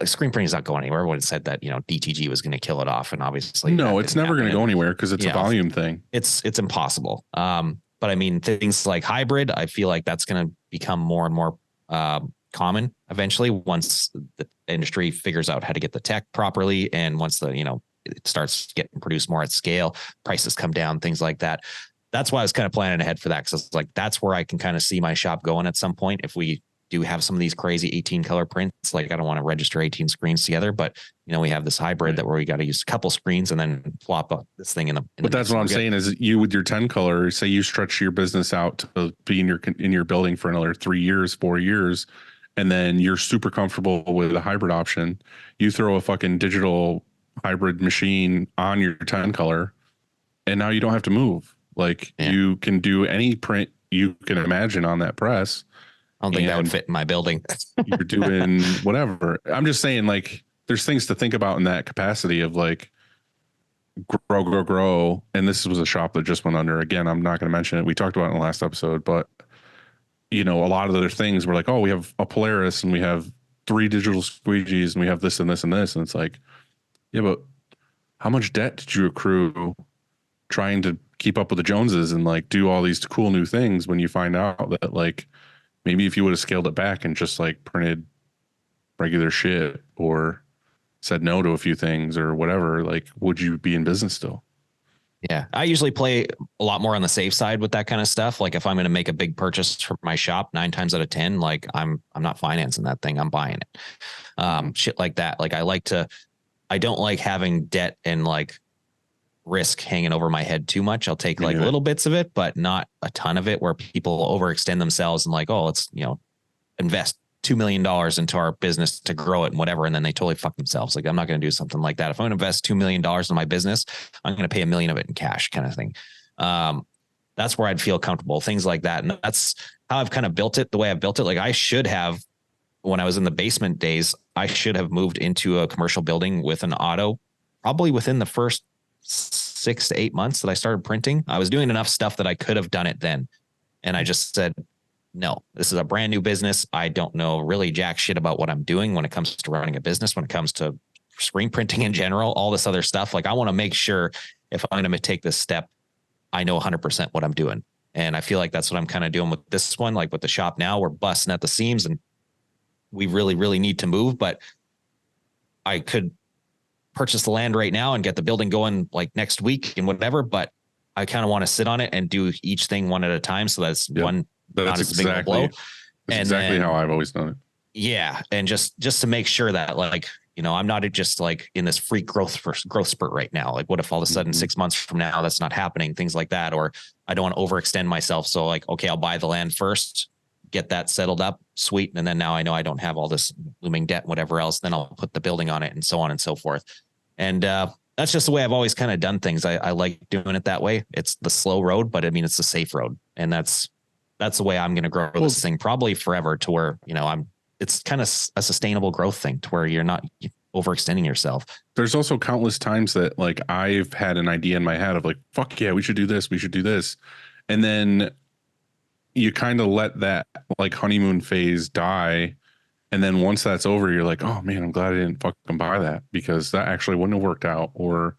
screen printing is not going anywhere. Everyone said that, DTG was going to kill it off. And obviously no, it's never going to go anywhere because it's a volume thing. It's impossible. But I mean, things like hybrid, I feel like that's going to become more and more common eventually once the industry figures out how to get the tech properly. And once it starts getting produced more at scale, prices come down, things like that. That's why I was kind of planning ahead for that. Cause it's like, that's where I can kind of see my shop going at some point. If we do have some of these crazy 18 color prints, like I don't want to register 18 screens together, but we have this hybrid that where we got to use a couple screens and then plop up this thing in the. But that's what I'm saying is you with your 10 color, say you stretch your business out to be in your building for another 3 years, 4 years, and then you're super comfortable with a hybrid option. You throw a fucking digital hybrid machine on your 10 color, and now you don't have to move. Like you can do any print you can imagine on that press. I don't think that would fit in my building. You're doing whatever. I'm just saying, like, there's things to think about in that capacity of like grow. And this was a shop that just went under. Again, I'm not going to mention it. We talked about it in the last episode, but a lot of other things were like, oh, we have a Polaris and we have 3 digital squeegees and we have this and this and this. And it's like, yeah, but how much debt did you accrue trying to keep up with the Joneses and like do all these cool new things when you find out that like, maybe if you would have scaled it back and just like printed regular shit or said no to a few things or whatever, like, would you be in business still? Yeah. I usually play a lot more on the safe side with that kind of stuff. Like if I'm going to make a big purchase for my shop, 9 times out of 10, like I'm not financing that thing. I'm buying it. Shit like that. Like I don't like having debt and like risk hanging over my head too much. I'll take like little bits of it, but not a ton of it where people overextend themselves and like, oh, let's, invest $2 million into our business to grow it and whatever. And then they totally fuck themselves. Like, I'm not going to do something like that. If I'm going to invest $2 million in my business, I'm going to pay $1 million of it in cash kind of thing. That's where I'd feel comfortable, things like that. And that's how I've kind of built it the way I've built it. Like I should have, when I was in the basement days, I should have moved into a commercial building with an auto probably within the first 6 to 8 months that I started printing. I was doing enough stuff that I could have done it then. And I just said, no, this is a brand new business. I don't know really jack shit about what I'm doing when it comes to running a business, when it comes to screen printing in general, all this other stuff. Like I want to make sure if I'm going to take this step, I know 100% what I'm doing. And I feel like that's what I'm kind of doing with this one. Like with the shop now, we're busting at the seams and we really, really need to move, but I could purchase the land right now and get the building going like next week and whatever, but I kind of want to sit on it and do each thing one at a time. So that's one, not as big of a blow. That's exactly how I've always done it. Yeah. And just to make sure that like, I'm not just like in this freak growth spurt right now. Like what if all of a sudden 6 months from now, that's not happening, things like that. Or I don't want to overextend myself. So like, okay, I'll buy the land first, get that settled up, sweet. And then now I know I don't have all this looming debt, whatever else, then I'll put the building on it and so on and so forth. And that's just the way I've always kind of done things. I like doing it that way. It's the slow road, but I mean, it's the safe road. And that's the way I'm going to grow this thing probably forever to where, it's kind of a sustainable growth thing to where you're not overextending yourself. There's also countless times that like I've had an idea in my head of like, fuck yeah, we should do this. We should do this. And then you kind of let that like honeymoon phase die. And then once that's over, you're like, oh man, I'm glad I didn't fucking buy that because that actually wouldn't have worked out. Or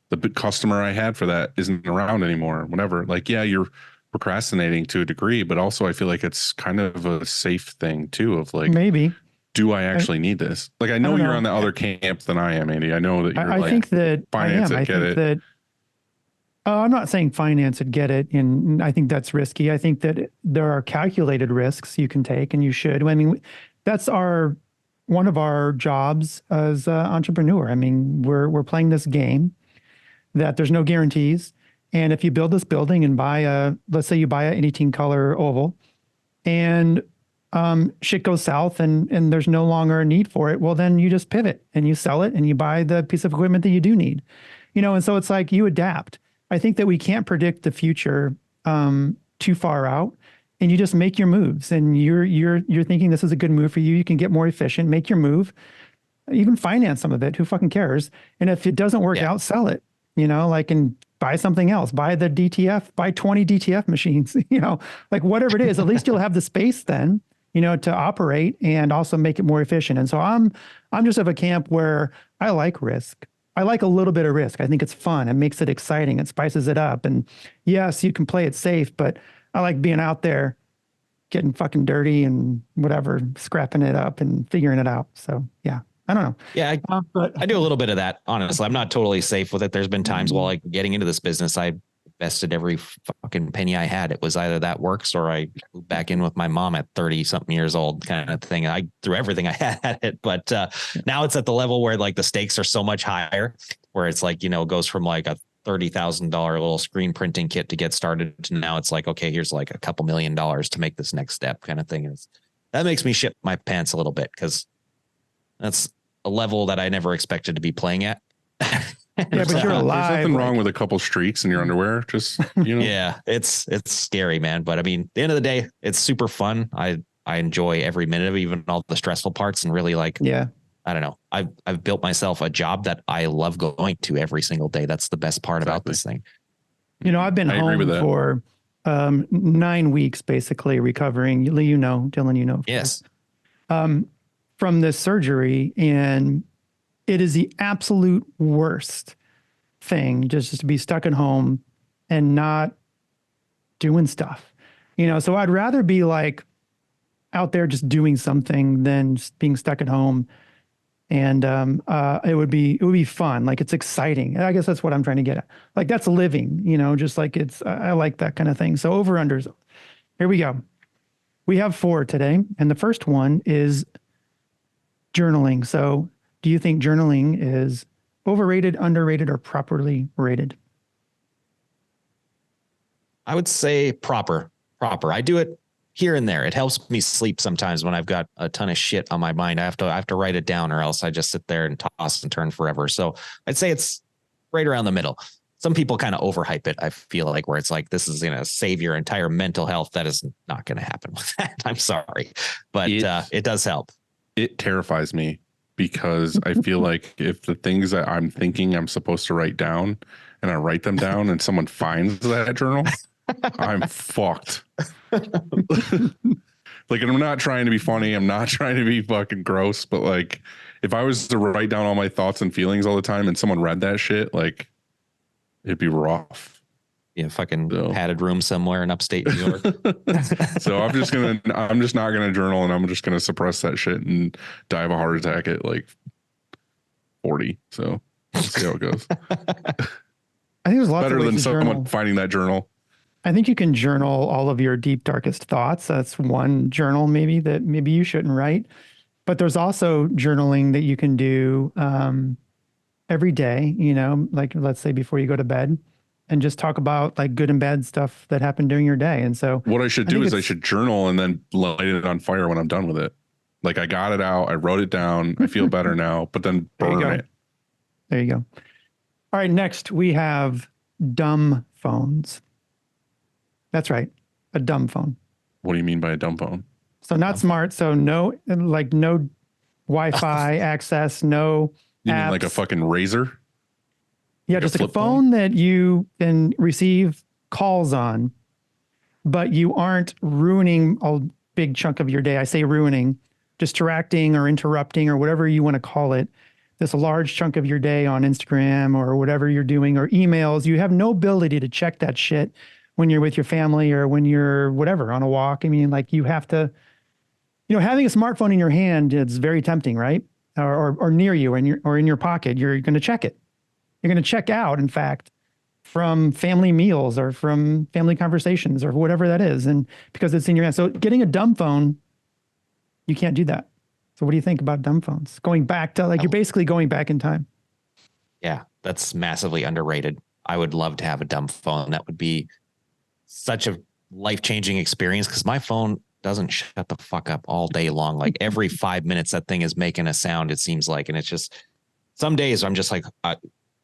the big customer I had for that isn't around anymore, whatever. Like, yeah, you're procrastinating to a degree, but also I feel like it's kind of a safe thing too of like, maybe, do I actually need this? Like, I know you're on the other camp than I am, Andy. I know that you're I like, think that finance I am. it, get it. That, I'm not saying finance it, get it. And I think that's risky. I think that there are calculated risks you can take and you should. I mean, that's one of our jobs as an entrepreneur. I mean, we're playing this game that there's no guarantees. And if you build this building and let's say you buy an 18 color oval and shit goes south and there's no longer a need for it, well, then you just pivot and you sell it and you buy the piece of equipment that you do need, and so it's like you adapt. I think that we can't predict the future too far out, and you just make your moves and you're thinking this is a good move for you. You can get more efficient, make your move. You can finance some of it. Who fucking cares? And if it doesn't work out, sell it, and buy something else, buy the DTF, buy 20 DTF machines, like whatever it is, at least you'll have the space then, to operate and also make it more efficient. And so I'm just of a camp where I like risk. I like a little bit of risk. I think it's fun. It makes it exciting. It spices it up. And yes, you can play it safe, but I like being out there getting fucking dirty and whatever, scrapping it up and figuring it out. So yeah, I don't know. Yeah, But I do a little bit of that. Honestly, I'm not totally safe with it. There's been times while like getting into this business, I invested every fucking penny I had. It was either that works or I moved back in with my mom at 30 something years old kind of thing. I threw everything I had at it. But now it's at the level where like the stakes are so much higher, where it's like, it goes from like a $30,000 little screen printing kit to get started to now it's like, okay, here's like a couple $1 million to make this next step kind of thing. That makes me shit my pants a little bit because that's a level that I never expected to be playing at. yeah, but you're alive. There's nothing wrong with a couple streaks in your underwear. Just, Yeah, it's scary, man. But I mean, at the end of the day, it's super fun. I enjoy every minute of it, even all the stressful parts, and really like, yeah, I don't know. I've built myself a job that I love going to every single day. That's the best part about this thing. I've been home for 9 weeks, basically recovering. Dylan, Yes. From this surgery, and it is the absolute worst thing just to be stuck at home and not doing stuff, so I'd rather be like out there just doing something than just being stuck at home. And it would be fun. Like, it's exciting. I guess that's what I'm trying to get at. Like, that's living, just like I like that kind of thing. So over unders, here we go. We have 4 today. And the first one is journaling. So do you think journaling is overrated, underrated, or properly rated? I would say proper. I do it here and there. It helps me sleep sometimes when I've got a ton of shit on my mind. I have to write it down, or else I just sit there and toss and turn forever. So I'd say it's right around the middle. Some people kind of overhype it. I feel like, where it's like, this is going to save your entire mental health. That is not going to happen with that. I'm sorry, but it does help. It terrifies me because I feel like if the things that I'm thinking I'm supposed to write down and I write them down and someone finds that journal, I'm fucked. Like, I'm not trying to be funny. I'm not trying to be fucking gross, but like, if I was to write down all my thoughts and feelings all the time and someone read that shit, like, it'd be rough. Yeah, fucking padded room somewhere in upstate New York. So I'm just not gonna journal, and I'm just gonna suppress that shit and die of a heart attack at like 40. So let's see how it goes. I think there's lots better of ways than to someone journal. finding that journal. I think you can journal all of your deep, darkest thoughts. That's one journal maybe that maybe you shouldn't write. But there's also journaling that you can do every day, like let's say before you go to bed, and just talk about like good and bad stuff that happened during your day. And so what I should do is I should journal and then light it on fire when I'm done with it. Like, I got it out, I wrote it down, I feel better now, but then burn it. There you go. All right, next we have dumb phones. That's right, a dumb phone. What do you mean by a dumb phone? So not smart. So no Wi-Fi access, no You apps. mean like a fucking razor? Yeah, like just a like a flip phone that you can receive calls on, but you aren't ruining a big chunk of your day. I say ruining, distracting or interrupting or whatever you want to call it. This large chunk of your day on Instagram or whatever you're doing, or emails. You have no ability to check that shit when you're with your family or when you're whatever on a walk. I mean, like, you have to, having a smartphone in your hand, it's very tempting, right? Or near you or in your pocket. You're going to check it. You're going to check out, in fact, from family meals or from family conversations or whatever that is. And because it's in your hand. So getting a dumb phone, you can't do that. So what do you think about dumb phones? Going back to you're basically going back in time. Yeah, that's massively underrated. I would love to have a dumb phone. That would be such a life-changing experience, because my phone doesn't shut the fuck up all day long. Like, every 5 minutes that thing is making a sound, it seems like. And it's just, some days I'm just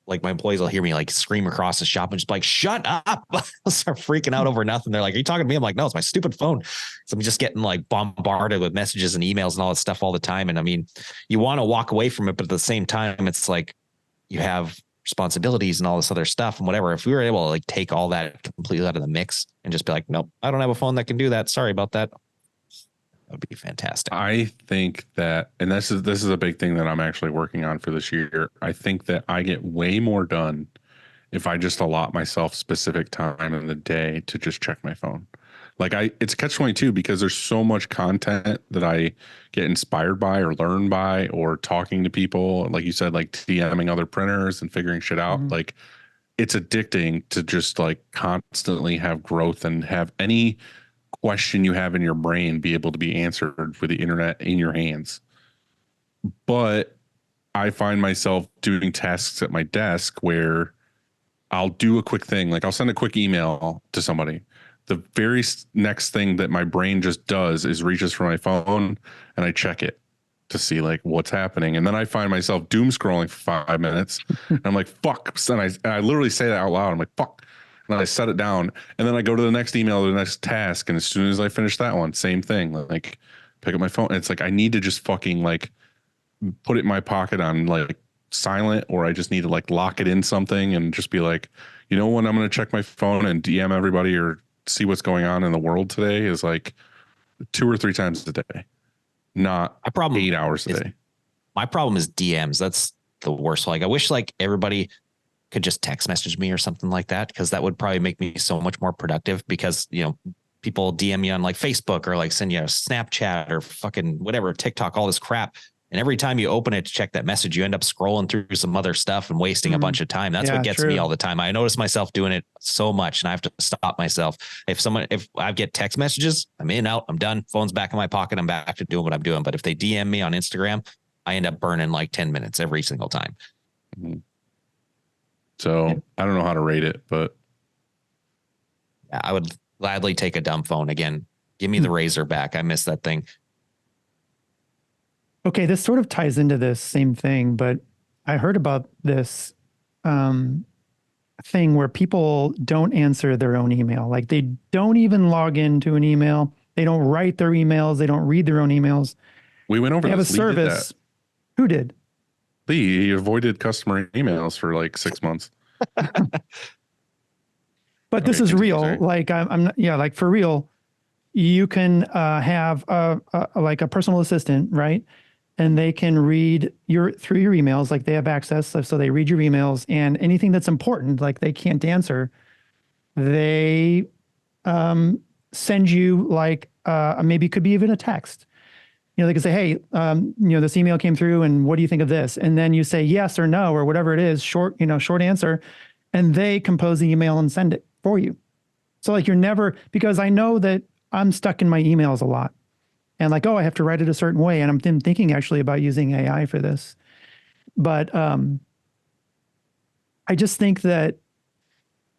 like my employees will hear me like scream across the shop and just be like, shut up. I'll start freaking out over nothing. They're like, are you talking to me? I'm like, no, it's my stupid phone. So I'm just getting like bombarded with messages and emails and all that stuff all the time. And I mean, you want to walk away from it, but at the same time, it's like you have responsibilities and all this other stuff and whatever. If we were able to like take all that completely out of the mix and just be like, nope, I don't have a phone that can do that. Sorry about that. That would be fantastic. I think that, and this is a big thing that I'm actually working on for this year. I think that I get way more done if I just allot myself specific time in the day to just check my phone. Like it's catch-22 because there's so much content that I get inspired by or learn by or talking to people, like you said, like DMing other printers and figuring shit out. Mhm. Like it's addicting to just like constantly have growth and have any question you have in your brain be able to be answered with the internet in your hands. But I find myself doing tasks at my desk where I'll do a quick thing, like I'll send a quick email to somebody. The very next thing that my brain just does is reaches for my phone and I check it to see like what's happening. And then I find myself doom scrolling for 5 minutes. And I'm like, fuck. And I literally say that out loud. I'm like, fuck. And I set it down. And then I go to the next email, or the next task. And as soon as I finish that one, same thing. Like pick up my phone. And it's like I need to just fucking like put it in my pocket on like silent, or I just need to like lock it in something and just be like, you know, when I'm going to check my phone and DM everybody or see what's going on in the world today is like 2 or 3 times a day, not My problem 8 hours a is- day. My problem is DMs. That's the worst. Like I wish like everybody could just text message me or something like that, because that would probably make me so much more productive, because, you know, people DM me on like Facebook or like send you a Snapchat or fucking whatever, TikTok, all this crap. And every time you open it to check that message, you end up scrolling through some other stuff and wasting a bunch of time. That's Yeah, what gets true. me all the time. I notice myself doing it so much, and I have to stop myself. If I get text messages, I'm in, out, I'm done. Phone's back in my pocket. I'm back to doing what I'm doing. But if they DM me on Instagram, I end up burning like 10 minutes every single time. So I don't know how to rate it, but I would gladly take a dumb phone again. Give me the Razor back. I miss that thing. Okay, this sort of ties into this same thing, but I heard about this thing where people don't answer their own email. Like they don't even log into an email. They don't write their emails. They don't read their own emails. we went over They have a this. Lee did service. that. Who did? Lee, he avoided customer emails for like 6 months. But this Okay, is continue, real. sorry. Like I'm not, yeah, like for real. You can have like a personal assistant, right? And they can read through your emails, like they have access. So they read your emails, and anything that's important, like they can't answer, they send you like maybe it could be even a text. You know, they can say, hey, you know, this email came through and what do you think of this? And then you say yes or no, or whatever it is, short answer. And they compose the email and send it for you. So like you're never, because I know that I'm stuck in my emails a lot and like, oh, I have to write it a certain way. And I'm thinking actually about using AI for this. But I just think that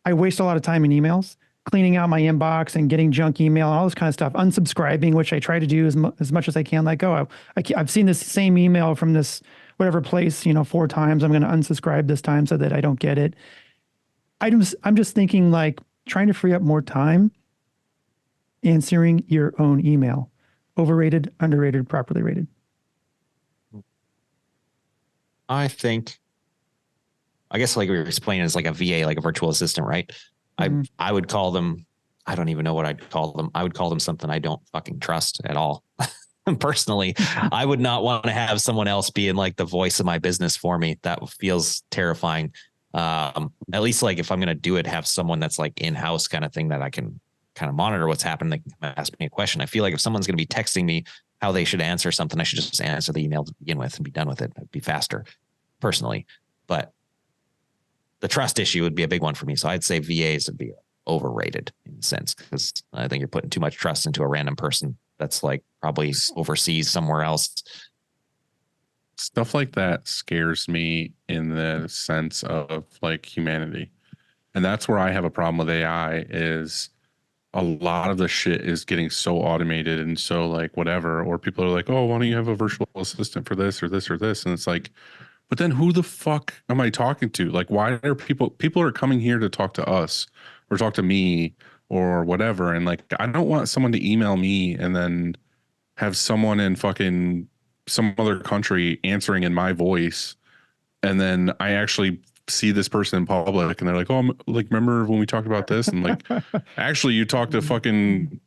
I waste a lot of time in emails, cleaning out my inbox and getting junk email and all this kind of stuff, unsubscribing, which I try to do as much as I can. Like, oh, I've seen this same email from this whatever place, you know, 4 times. I'm going to unsubscribe this time so that I don't get it. I'm just thinking like trying to free up more time answering your own email. Overrated, underrated, properly rated. I guess like we were explaining, it's like a VA, like a virtual assistant, right? I would call them, I don't even know what I'd call them. I would call them something I don't fucking trust at all. Personally, I would not want to have someone else being like the voice of my business for me. That feels terrifying. At least like if I'm going to do it, have someone that's like in-house kind of thing that I can kind of monitor what's happening. They can ask me a question. I feel like if someone's going to be texting me how they should answer something, I should just answer the email to begin with and be done with it. It'd be faster personally, but the trust issue would be a big one for me. So I'd say VAs would be overrated in a sense, because I think you're putting too much trust into a random person that's like probably overseas somewhere else. Stuff like that scares me in the sense of like humanity. And that's where I have a problem with AI is a lot of the shit is getting so automated and so like whatever, or people are like, oh, why don't you have a virtual assistant for this or this or this? And it's like, but then who the fuck am I talking to? Like, why are people are coming here to talk to us or talk to me or whatever. And like, I don't want someone to email me and then have someone in fucking some other country answering in my voice. And then I actually see this person in public and they're like, oh, I'm like, remember when we talked about this? And like, actually you talked to fucking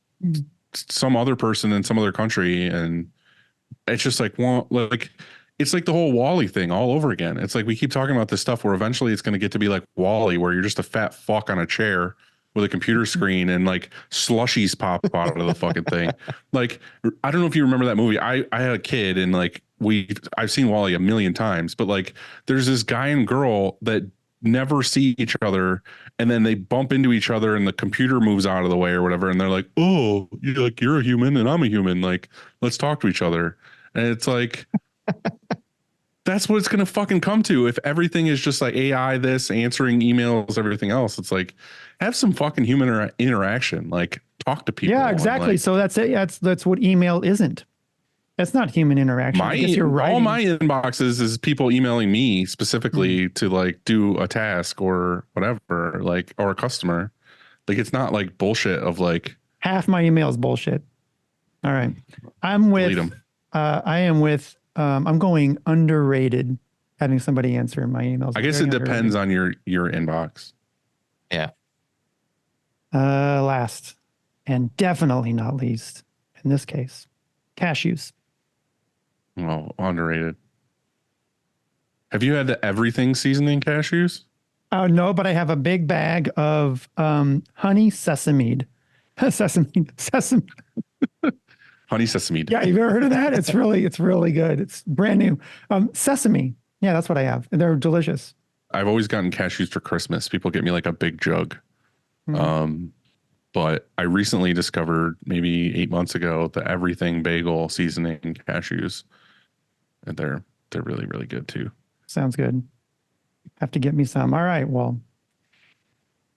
some other person in some other country. And it's just like, well, like, it's like the whole Wall-E thing all over again. It's like we keep talking about this stuff where eventually it's going to get to be like Wall-E, where you're just a fat fuck on a chair with a computer screen and like slushies pop out of the fucking thing. Like, I don't know if you remember that movie. I had a kid and like I've seen Wall-E a million times, but like there's this guy and girl that never see each other, and then they bump into each other and the computer moves out of the way or whatever, and they're like, oh, you're a human and I'm a human, like let's talk to each other. And it's like that's what it's gonna fucking come to if everything is just like AI, this answering emails, everything else. It's like, have some fucking human interaction, like talk to people. Yeah, exactly. Like, so that's it. That's what email isn't. That's not human interaction. I guess you're all writing. my inboxes is people emailing me specifically to like do a task or whatever, like, or a customer. Like, it's not like bullshit of like Half my email is bullshit. All right. I'm with, delete 'em. I am with, I'm going underrated having somebody answer my emails. I guess it depends on your inbox. Yeah. Last and definitely not least in this case, cashews. Well, underrated. Have you had the everything seasoning cashews? Oh no, but I have a big bag of honey sesame. Sesame. Honey sesame. Yeah, you've ever heard of that? It's really good. It's brand new. Sesame. Yeah, that's what I have. They're delicious. I've always gotten cashews for Christmas. People get me like a big jug. But I recently discovered maybe 8 months ago the everything bagel seasoning cashews. And they're really, really good too. Sounds good. Have to get me some. All right. Well,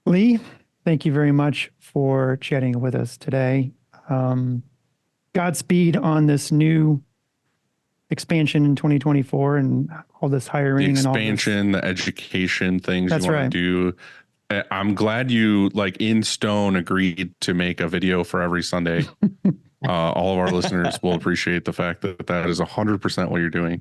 Lee, thank you very much for chatting with us today. Godspeed on this new expansion in 2024 and all this hiring The and all expansion, the education things That's you want right. to do. I'm glad you like in stone agreed to make a video for every Sunday. All of our listeners will appreciate the fact that that is 100% what you're doing.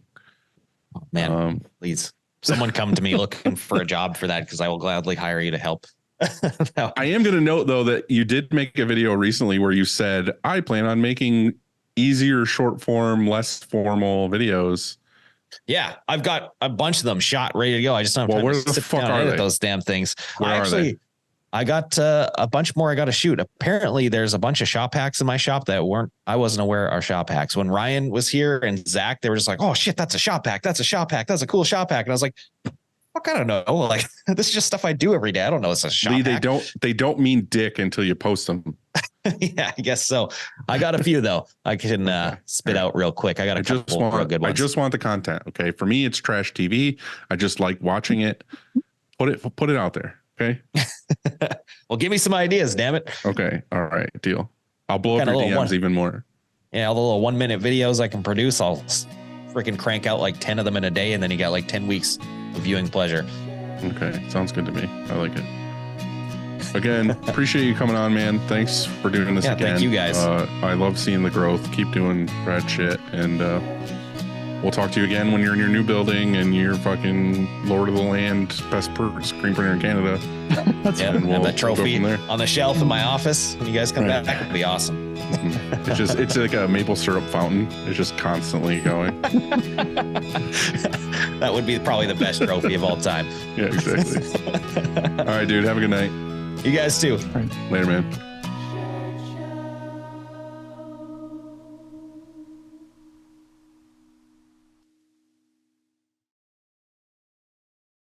Oh, man, please, someone come to me looking for a job for that, because I will gladly hire you to help. I am going to note though that you did make a video recently where you said, I plan on making easier short form, less formal videos. Yeah, I've got a bunch of them shot, ready to go. I just don't have time where to the sit fuck down and are edit they? those damn things. Where are they? I got a bunch more I got to shoot. Apparently, there's a bunch of shop hacks in my shop that I wasn't aware are shop hacks. When Ryan was here and Zach, they were just like, oh shit, that's a shop hack. That's a shop hack. That's a cool shop hack. And I was like, fuck, I don't know. Like, this is just stuff I do every day. I don't know. It's a shop Lee, hack. they don't mean dick until you post them. Yeah, I guess so. I got a few though. I can spit out real quick. I got a couple real good ones. I just want the content. Okay. For me, it's trash TV. I just like watching it. Put it out there. Okay. Well, give me some ideas, damn it. Okay. All right. Deal. I'll blow up Got a your little DMs even more. Yeah, all the little 1 minute videos I can produce, I'll freaking crank out like 10 of them in a day, and then you got like 10 weeks of viewing pleasure. Okay. Sounds good to me. I like it. Again, appreciate you coming on, man. Thanks for doing this again. Thank you guys. I love seeing the growth. Keep doing rad shit. And we'll talk to you again when you're in your new building and you're fucking Lord of the Land, best screen printer in Canada. That's Yeah, And we'll have that go trophy from there. on the shelf in my office when you guys come Right. back. It'll be awesome. It's like a maple syrup fountain. It's just constantly going. That would be probably the best trophy of all time. Yeah, exactly. All right, dude. Have a good night. You guys too. Later, man.